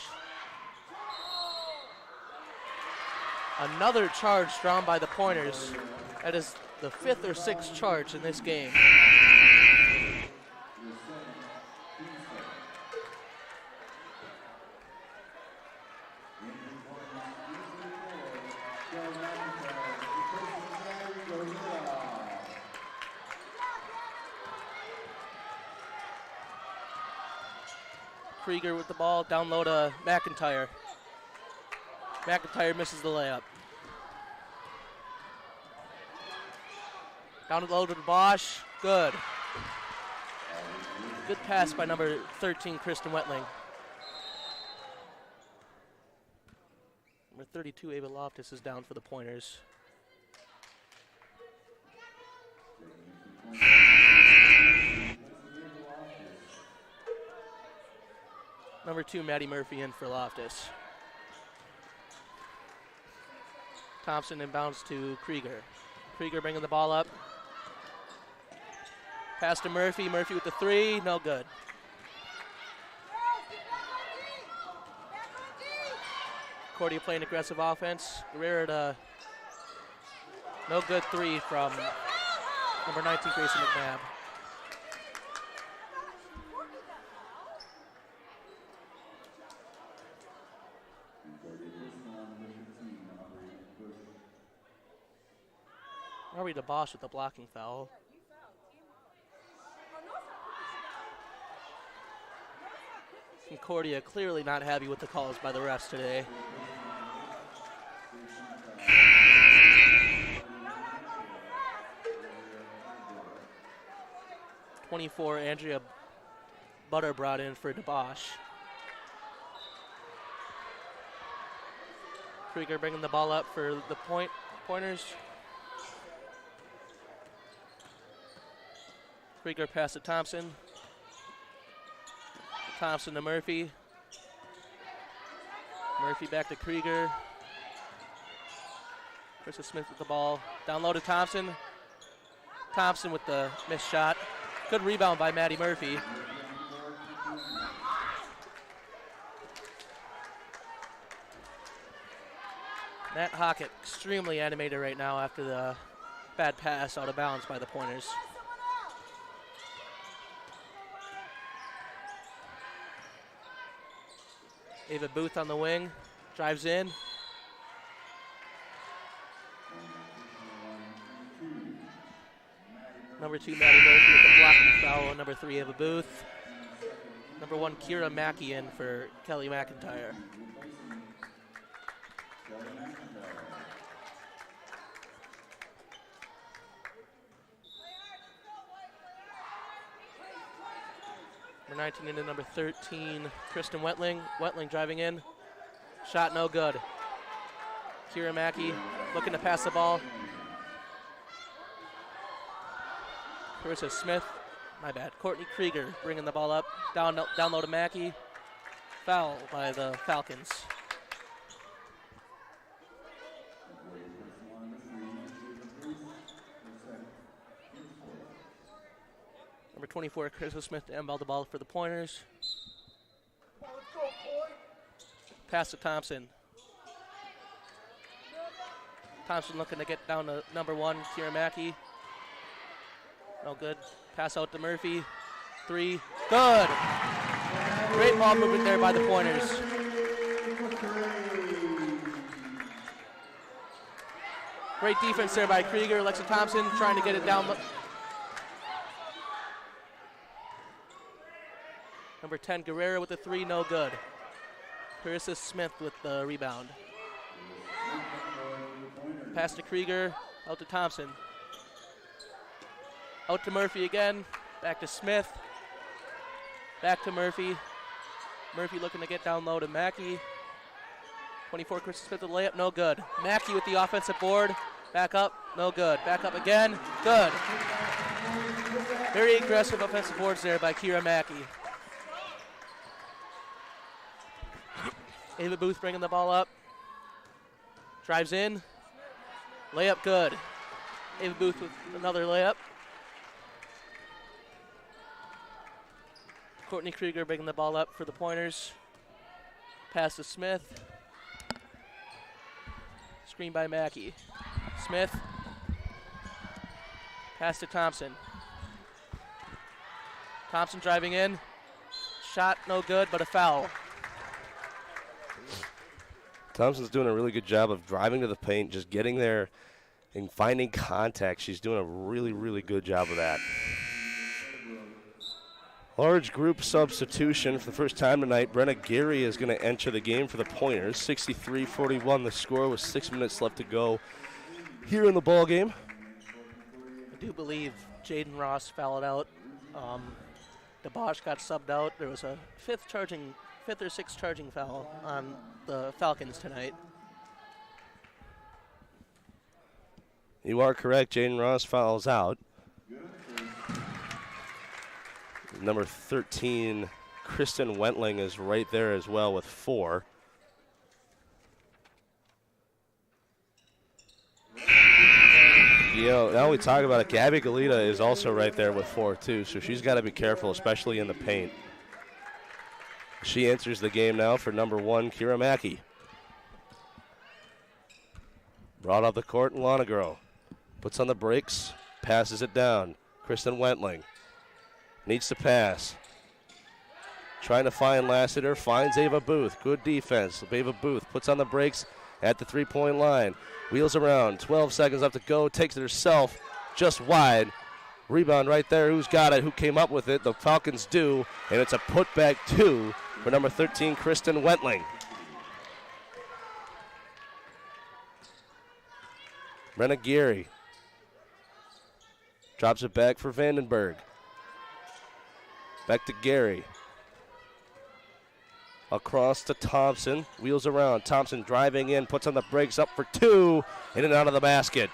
Speaker 2: Another charge drawn by the Pointers. That is the 5th or 6th charge in this game. Krieger with the ball, down low to McIntyre. McIntyre misses the layup. Down low to Bosch, good. Good pass by number 13, Kristen Wetling. Number 32, Ava Loftus is down for the Pointers. Number 2, Maddie Murphy in for Loftus. Thompson inbounds to Krieger. Krieger bringing the ball up. Pass to Murphy. Murphy with the 3. No good. Concordia playing aggressive offense. Guerrero, no good 3 from number 19, Grayson McNabb. Robbie DeBosch with the blocking foul. Concordia clearly not happy with the calls by the refs today. .24, Andrea Butter brought in for DeBosch. Krieger bringing the ball up for the pointers. Krieger pass to Thompson. Thompson to Murphy. Murphy back to Krieger. Krista Smith with the ball. Down low to Thompson. Thompson with the missed shot. Good rebound by Maddie Murphy. Matt Hockett extremely animated right now after the bad pass out of bounds by the pointers. Ava Booth on the wing, drives in. Number 2, Maddie Murphy with the blocking foul on number 3, Ava Booth. Number 1, Kira Mackey in for Kelly McIntyre. Number 19 into number 13, Kristen Wetling. Wetling driving in. Shot no good. Kira Mackey looking to pass the ball. Carissa Smith, my bad. Courtney Krieger bringing the ball up. Down low to Mackey. Foul by the Falcons. Number 24, Carissa Smith to inbound the ball for the pointers. Pass to Thompson. Thompson looking to get down to number 1, Kira Mackey. No good. Pass out to Murphy. 3. Good. Great ball movement there by the pointers. Great defense there by Krieger. Alexa Thompson trying to get it down. Number 10, Guerrero with the 3. No good. Carissa Smith with the rebound. Pass to Krieger. Out to Thompson. Out to Murphy again. Back to Smith. Back to Murphy. Murphy looking to get down low to Mackey. 24, Chris Smith with the layup. No good. Mackey with the offensive board. Back up. No good. Back up again. Good. Very aggressive offensive boards there by Kira Mackey. Ava Booth bringing the ball up. Drives in. Layup good. Ava Booth with another layup. Courtney Krieger bringing the ball up for the pointers. Pass to Smith. Screen by Mackey. Smith. Pass to Thompson. Thompson driving in. Shot no good, but a foul.
Speaker 1: Thompson's doing a really good job of driving to the paint, just getting there and finding contact. She's doing a really, really good job of that. Large group substitution for the first time tonight. Brenna Gary is going to enter the game for the Pointers. 63-41 the score with 6 minutes left to go here in the ball game.
Speaker 2: I do believe Jaden Ross fouled out. DeBosch got subbed out. There was a fifth or sixth charging foul on the Falcons tonight.
Speaker 1: You are correct. Jaden Ross fouls out. Number 13, Kristen Wentling, is right there as well with 4. You know, now we talk about it, Gabby Galita is also right there with 4 too, so she's got to be careful, especially in the paint. She enters the game now for number 1, Kira Mackey. Brought up the court, and Lonegro puts on the brakes, passes it down. Kristen Wentling needs to pass. Trying to find Lassiter, finds Ava Booth. Good defense. Ava Booth puts on the brakes at the three-point line. Wheels around, 12 seconds left to go, takes it herself, just wide. Rebound right there, who's got it, who came up with it? The Falcons do, and it's a putback 2 for number 13, Kristen Wentling. Brenna Geary drops it back for Vandenberg. Back to Gary. Across to Thompson, wheels around. Thompson driving in, puts on the brakes, up for 2, in and out of the basket.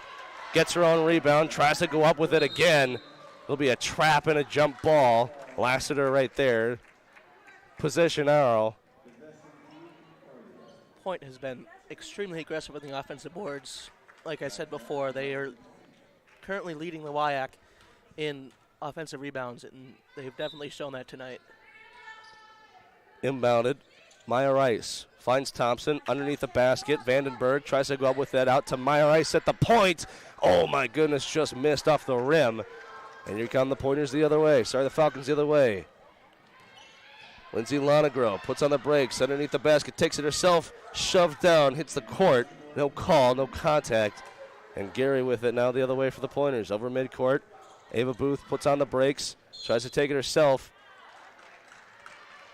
Speaker 1: Gets her own rebound, tries to go up with it again. It'll be a trap and a jump ball. Lassiter right there. Possession arrow.
Speaker 2: Point has been extremely aggressive with the offensive boards. Like I said before, they are currently leading the WIAC in offensive rebounds, and they've definitely shown that tonight.
Speaker 1: Inbounded. Maya Rice finds Thompson underneath the basket. Vandenberg tries to go up with that, out to Maya Rice at the point. Oh my goodness, just missed off the rim. And here come the Pointers the other way. Sorry, the Falcons the other way. Lindsay Lonegro puts on the brakes underneath the basket, takes it herself, shoved down, hits the court. No call, no contact. And Gary with it now the other way for the Pointers. Over midcourt. Ava Booth puts on the brakes, tries to take it herself.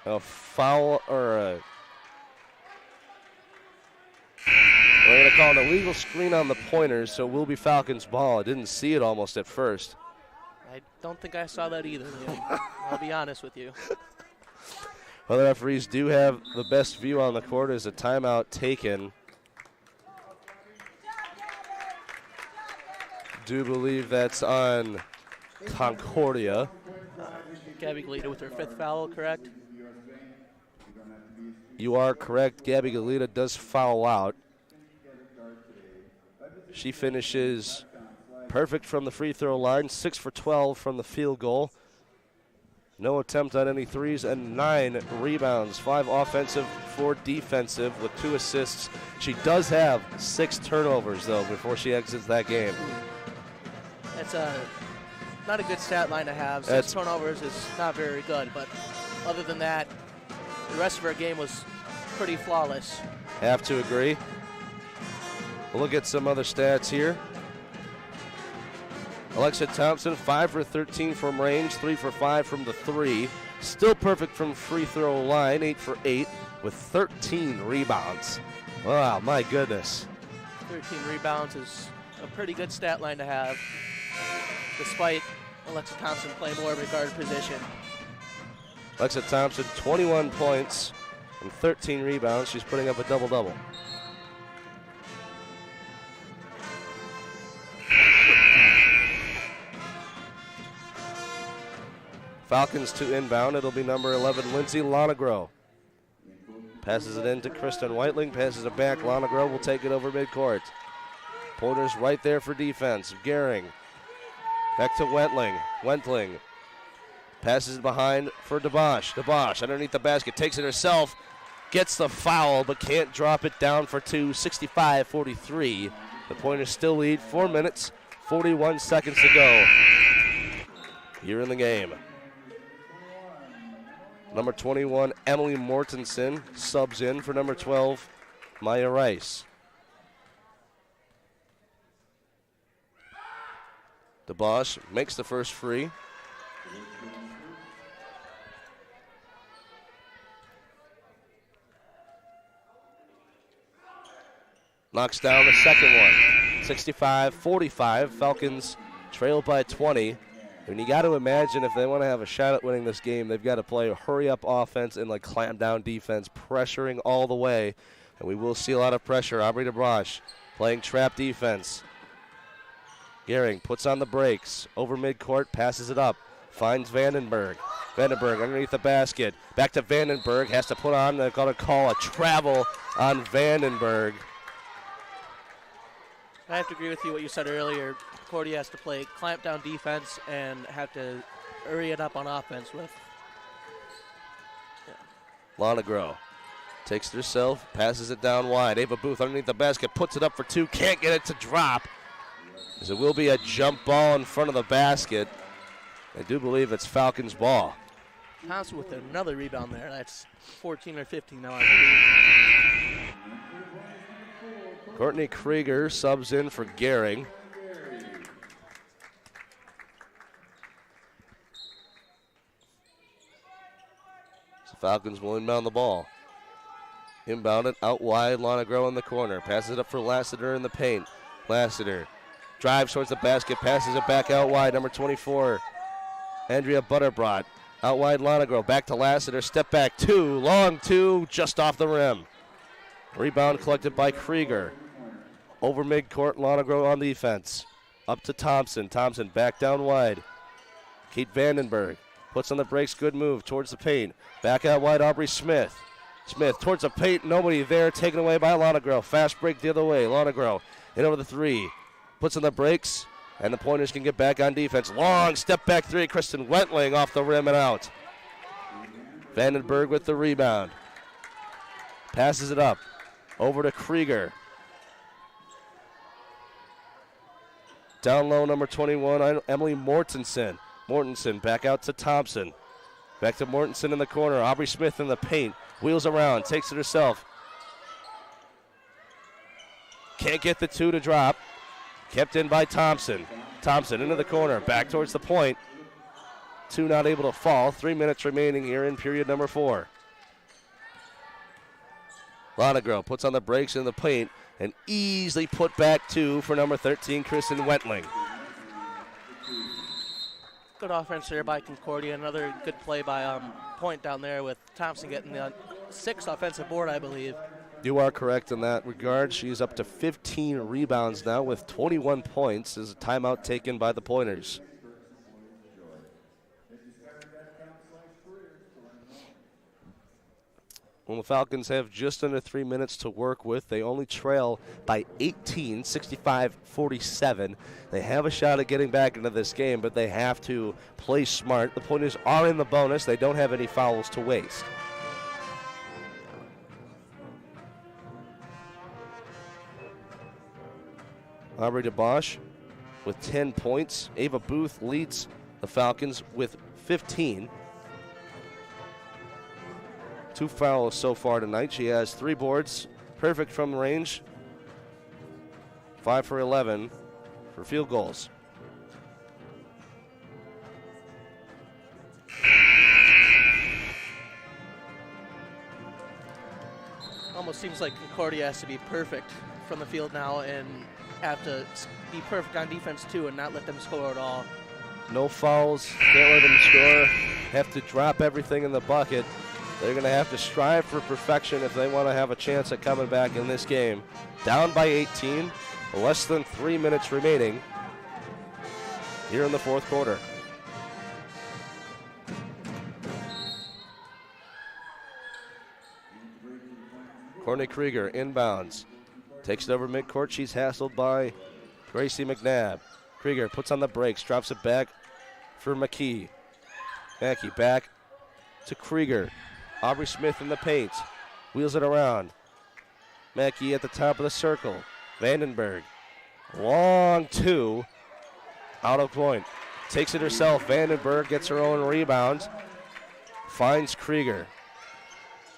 Speaker 1: A foul, or we're going to call an illegal screen on the Pointers, so it will be Falcons ball. I didn't see it almost at first.
Speaker 2: I don't think I saw that either, Liam. I'll be honest with you.
Speaker 1: Well, the referees do have the best view on the court as a timeout taken. Do believe that's on Concordia.
Speaker 2: Gabby Galita with her 5th foul, correct?
Speaker 1: You are correct. Gabby Galita does foul out. She finishes perfect from the free throw line, 6 for 12 from the field goal. No attempt on any threes and 9 rebounds, 5 offensive, 4 defensive with 2 assists. She does have 6 turnovers, though, before she exits that game.
Speaker 2: That's not a good stat line to have. 6 turnovers is not very good, but other than that, the rest of her game was pretty flawless.
Speaker 1: Have to agree. We'll look at some other stats here. Alexa Thompson, 5 for 13 from range, 3 for 5 from the 3. Still perfect from free throw line, 8 for 8 with 13 rebounds. Wow, my goodness.
Speaker 2: 13 rebounds is a pretty good stat line to have, despite Alexa Thompson playing more of a guard position.
Speaker 1: Alexa Thompson, 21 points and 13 rebounds. She's putting up a double-double. Falcons to inbound. It'll be number 11, Lindsay Lonegro. Passes it in to Kristen Whiteling. Passes it back. Lonegro will take it over midcourt. Pointers right there for defense. Gehring. Back to Wentling. Wentling. Passes it behind for DeBosch. DeBosch underneath the basket. Takes it herself. Gets the foul, but can't drop it down for 2. 65-43. The Pointers still lead. 4 minutes, 41 seconds to go. Here in the game. Number 21, Emily Mortensen, subs in for number 12, Maya Rice. DeBosch makes the first free. Knocks down the second one. 65-45. Falcons trail by 20. And you got to imagine if they want to have a shot at winning this game, they've got to play a hurry-up offense and clamp down defense, pressuring all the way. And we will see a lot of pressure. Aubrey DeBrosh playing trap defense. Gehring puts on the brakes. Over midcourt, passes it up. Finds Vandenberg. Vandenberg underneath the basket. Back to Vandenberg. Has to put on, they're going to call a travel on Vandenberg.
Speaker 2: I have to agree with you what you said earlier. Concordia has to play clamp down defense and have to hurry it up on offense with.
Speaker 1: Lonegro takes it herself, passes it down wide. Ava Booth underneath the basket, puts it up for two, can't get it to drop. As it will be a jump ball in front of the basket. I do believe it's Falcons' ball.
Speaker 2: Thompson with another rebound there. That's 14 or 15 now, I believe.
Speaker 1: Courtney Krieger subs in for Gehring. So Falcons will inbound the ball. Inbound it out wide, Lonegro in the corner. Passes it up for Lassiter in the paint. Lassiter drives towards the basket, passes it back out wide. Number 24, Andrea Butterbrot. Out wide, Lonegro. Back to Lassiter. Step back two. Long two. Just off the rim. Rebound collected by Krieger. Over midcourt, Lonegro on defense. Up to Thompson. Thompson back down wide. Kate Vandenberg puts on the brakes. Good move towards the paint. Back out wide, Aubrey Smith. Smith towards the paint. Nobody there. Taken away by Lonegro. Fast break the other way. Lonegro in over the three. Puts on the brakes. And the Pointers can get back on defense. Long step back three. Kristen Wentling off the rim and out. Vandenberg with the rebound. Passes it up. Over to Krieger. Down low, number 21, Emily Mortensen. Mortensen back out to Thompson. Back to Mortensen in the corner. Aubrey Smith in the paint. Wheels around. Takes it herself. Can't get the two to drop. Kept in by Thompson. Thompson into the corner, back towards the point. Two not able to fall. 3 minutes remaining here in period number 4. Lonegro puts on the brakes in the paint and easily put back two for number 13, Kristen Wentling.
Speaker 2: Good offense there by Concordia. Another good play by Point down there with Thompson getting the 6th offensive board, I believe.
Speaker 1: You are correct in that regard. She's up to 15 rebounds now with 21 points as a timeout taken by the Pointers. Well, the Falcons have just under 3 minutes to work with. They only trail by 18, 65-47. They have a shot at getting back into this game, but they have to play smart. The Pointers are in the bonus. They don't have any fouls to waste. Aubrey DeBosch with 10 points. Ava Booth leads the Falcons with 15. 2 fouls so far tonight. She has 3 boards, perfect from range. 5 for 11 for field goals.
Speaker 2: Almost seems like Concordia has to be perfect from the field now and have to be perfect on defense too and not let them score at all.
Speaker 1: No fouls, can't let them score. Have to drop everything in the bucket. They're going to have to strive for perfection if they want to have a chance at coming back in this game. Down by 18, less than 3 minutes remaining here in the 4th quarter. Courtney Krieger inbounds. Takes it over midcourt. She's hassled by Gracie McNabb. Krieger puts on the brakes, drops it back for McKee. Mackey back to Krieger. Aubrey Smith in the paint. Wheels it around. Mackey at the top of the circle. Vandenberg. Long two. Out of point. Takes it herself. Vandenberg gets her own rebound. Finds Krieger.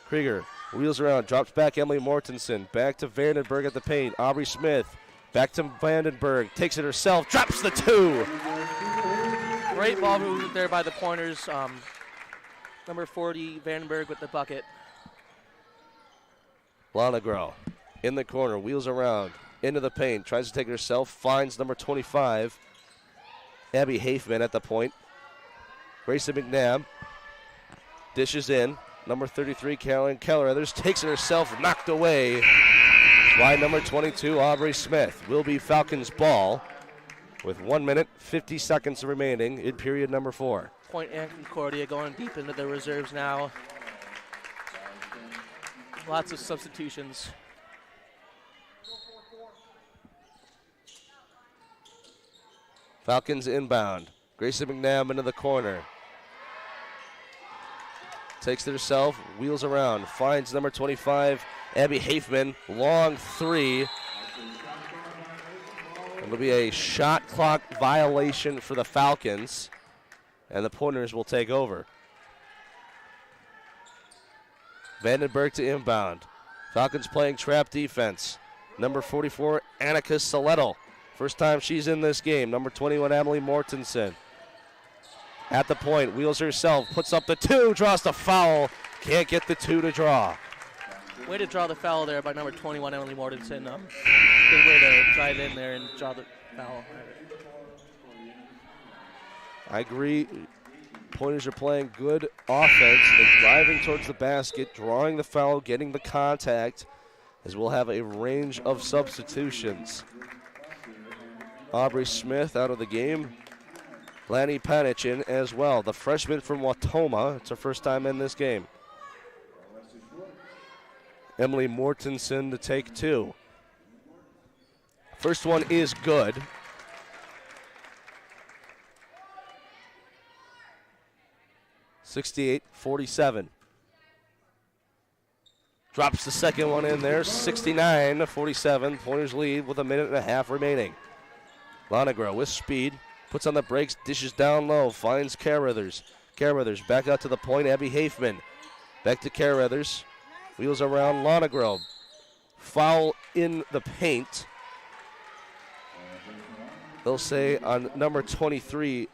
Speaker 1: Krieger wheels around. Drops back Emily Mortensen. Back to Vandenberg at the paint. Aubrey Smith. Back to Vandenberg. Takes it herself. Drops the two.
Speaker 2: Great ball movement there by the Pointers. Number 40, Vandenberg with the bucket.
Speaker 1: Lonegro in the corner, wheels around, into the paint, tries to take it herself, finds number 25, Abby Hafman at the point. Grayson McNabb dishes in. Number 33, Carolyn Keller-Others takes it herself, knocked away by number 22, Aubrey Smith. Will be Falcons' ball with 1 minute, 50 seconds remaining in period number 4.
Speaker 2: Point and Concordia going deep into the reserves now. Lots of substitutions.
Speaker 1: Falcons inbound. Grayson McNabb into the corner. Takes it herself, wheels around, finds number 25, Abby Hafman. Long three. It'll be a shot clock violation for the Falcons, and the Pointers will take over. Vandenberg to inbound. Falcons playing trap defense. Number 44, Annika Soletto. First time she's in this game. Number 21, Emily Mortensen. At the point, wheels herself, puts up the two, draws the foul. Can't get the two to draw.
Speaker 2: Way to draw the foul there by number 21, Emily Mortensen. Good way to drive in there and draw the foul.
Speaker 1: I agree. Pointers are playing good offense. They're driving towards the basket, drawing the foul, getting the contact, as we'll have a range of substitutions. Aubrey Smith out of the game. Lanny Panich in as well. The freshman from Watoma. It's her first time in this game. Emily Mortensen to take two. First one is good. (68-47). Drops the second one in there. 69-47. Pointers lead with a minute and a half remaining. Lonegro with speed. Puts on the brakes, dishes down low, finds Carruthers. Carruthers back out to the point, Abby Hafman. Back to Carruthers. Wheels around Lonegro. Foul in the paint. They'll say on number 23.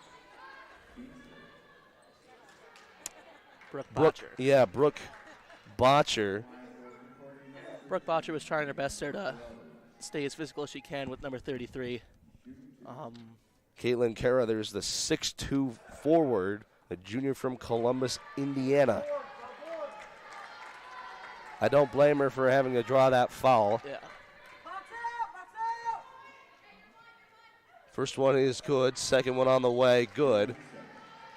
Speaker 2: Brooke Botcher.
Speaker 1: Brooke Botcher.
Speaker 2: Brooke Botcher was trying her best there to stay as physical as she can with number 33.
Speaker 1: Caitlin Carruthers, the 6'2 forward, a junior from Columbus, Indiana. I don't blame her for having to draw that foul.
Speaker 2: Yeah.
Speaker 1: First one is good, second one on the way, good.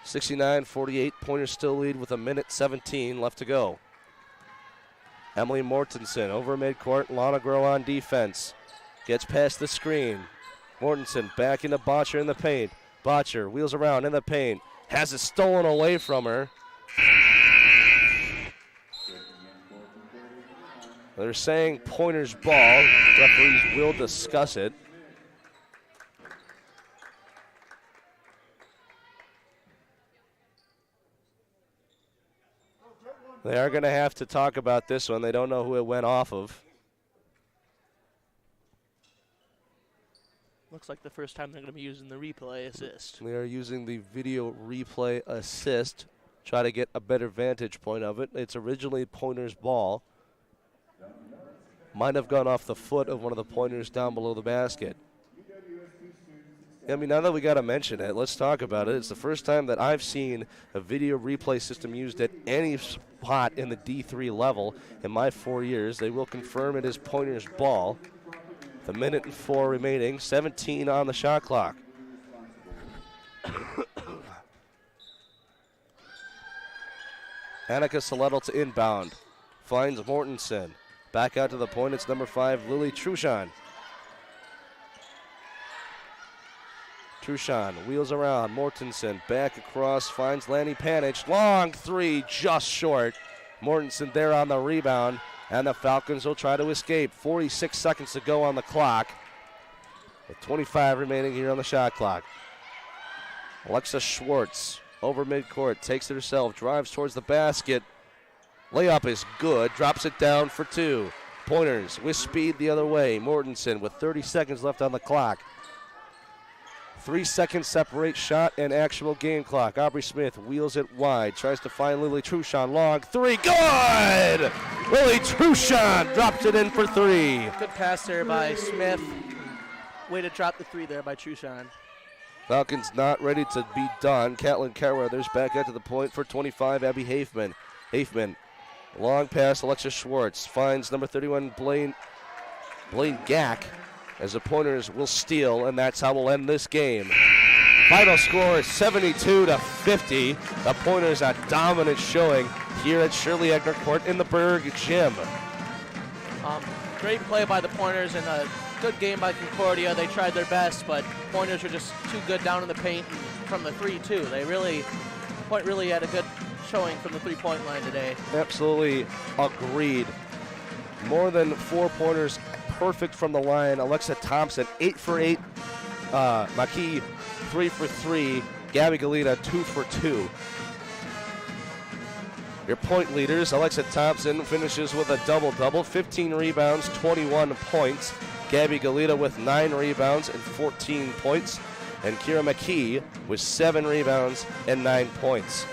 Speaker 1: 69-48, Pointers still lead with a minute 17 left to go. Emily Mortensen over midcourt, Lonegro on defense. Gets past the screen. Mortensen back into Botcher in the paint. Botcher wheels around in the paint. Has it stolen away from her. They're saying Pointers ball. Referees will discuss it. They are going to have to talk about this one. They don't know who it went off of.
Speaker 2: Looks like the first time they're going to be using the replay assist.
Speaker 1: They are using the video replay assist. Try to get a better vantage point of it. It's originally Pointers ball. Might have gone off the foot of one of the Pointers down below the basket. I mean, now that we got to mention it, let's talk about it. It's the first time that I've seen a video replay system used at any spot in the D3 level in my 4 years. They will confirm it is Pointers ball. The minute and 4 remaining, 17 on the shot clock. Annika Soletto to inbound. Finds Mortensen. Back out to the point, it's number 5, Lily Truchon. Truchon wheels around, Mortensen back across, finds Lanny Panich. Long three, just short. Mortensen there on the rebound, and the Falcons will try to escape. 46 seconds to go on the clock, with 25 remaining here on the shot clock. Alexa Schwartz over midcourt, takes it herself, drives towards the basket. Layup is good, drops it down for two. Pointers with speed the other way. Mortensen with 30 seconds left on the clock. 3 seconds separate shot and actual game clock. Aubrey Smith wheels it wide, tries to find Lily Truchon. Long three, good! Lily Truchon drops it in for three.
Speaker 2: Good pass there by Smith. Way to drop the three there by Truchon.
Speaker 1: Falcons not ready to be done. Caitlin Carruthers back out to the point for 25, Abby Hafman. Hafman, long pass, Alexa Schwartz finds number 31, Blaine Gack, as the Pointers will steal, and that's how we'll end this game. Final score is 72-50. The Pointers a dominant showing here at Shirley Egner Court in the Berg Gym.
Speaker 2: Great play by the Pointers, and good game by Concordia. They tried their best, but Pointers were just too good down in the paint and from the 3 too. Point really had a good showing from the 3-point line today.
Speaker 1: Absolutely agreed. More than 4 pointers perfect from the line. Alexa Thompson, 8 for 8. Maki, 3 for 3. Gabby Galita, 2 for 2. Your point leaders, Alexa Thompson finishes with a double-double, 15 rebounds, 21 points. Gabby Galita with 9 rebounds and 14 points. And Kira McKee with 7 rebounds and 9 points.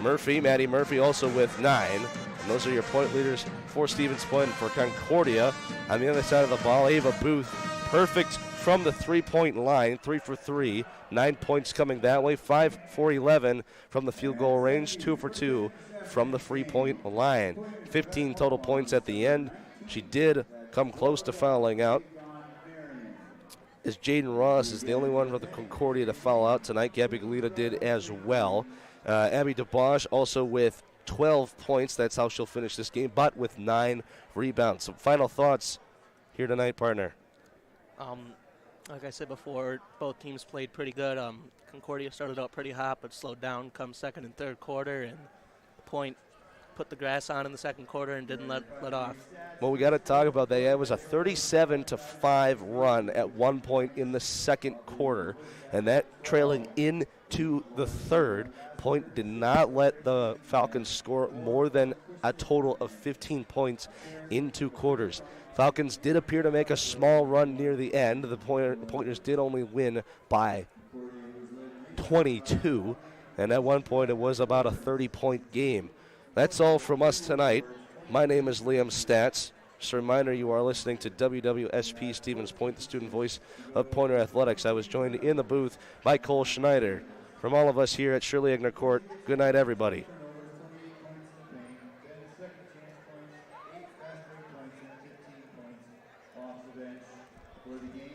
Speaker 1: Maddie Murphy also with 9. And those are your point leaders for Stevens Point and for Concordia. On the other side of the ball, Ava Booth, perfect from the 3-point line, 3 for 3. 9 points coming that way, 5 for 11 from the field goal range, 2 for 2 from the 3-point line. 15 total points at the end. She did come close to fouling out, as Jaden Ross is the only one for the Concordia to foul out tonight. Gabby Galita did as well. Abby DeBosch also with 12 points. That's how she'll finish this game, but with 9 rebounds. Some final thoughts here tonight, partner.
Speaker 2: Like I said before, both teams played pretty good. Concordia started out pretty hot, but slowed down come second and third quarter, and Point put the grass on in the second quarter and didn't let off.
Speaker 1: Well, we got to talk about that. It was a 37-5 run at one point in the second quarter, and that trailing into the third. Point did not let the Falcons score more than a total of 15 points in 2 quarters. Falcons did appear to make a small run near the end. The Pointers did only win by 22, and at one point it was about a 30-point game. That's all from us tonight. My name is Liam Statz. Just a reminder, you are listening to WWSP Stevens Point, the student voice of Pointer Athletics. I was joined in the booth by Cole Schneider. From all of us here at Shirley Egner Court, good night, everybody.
Speaker 4: For the game.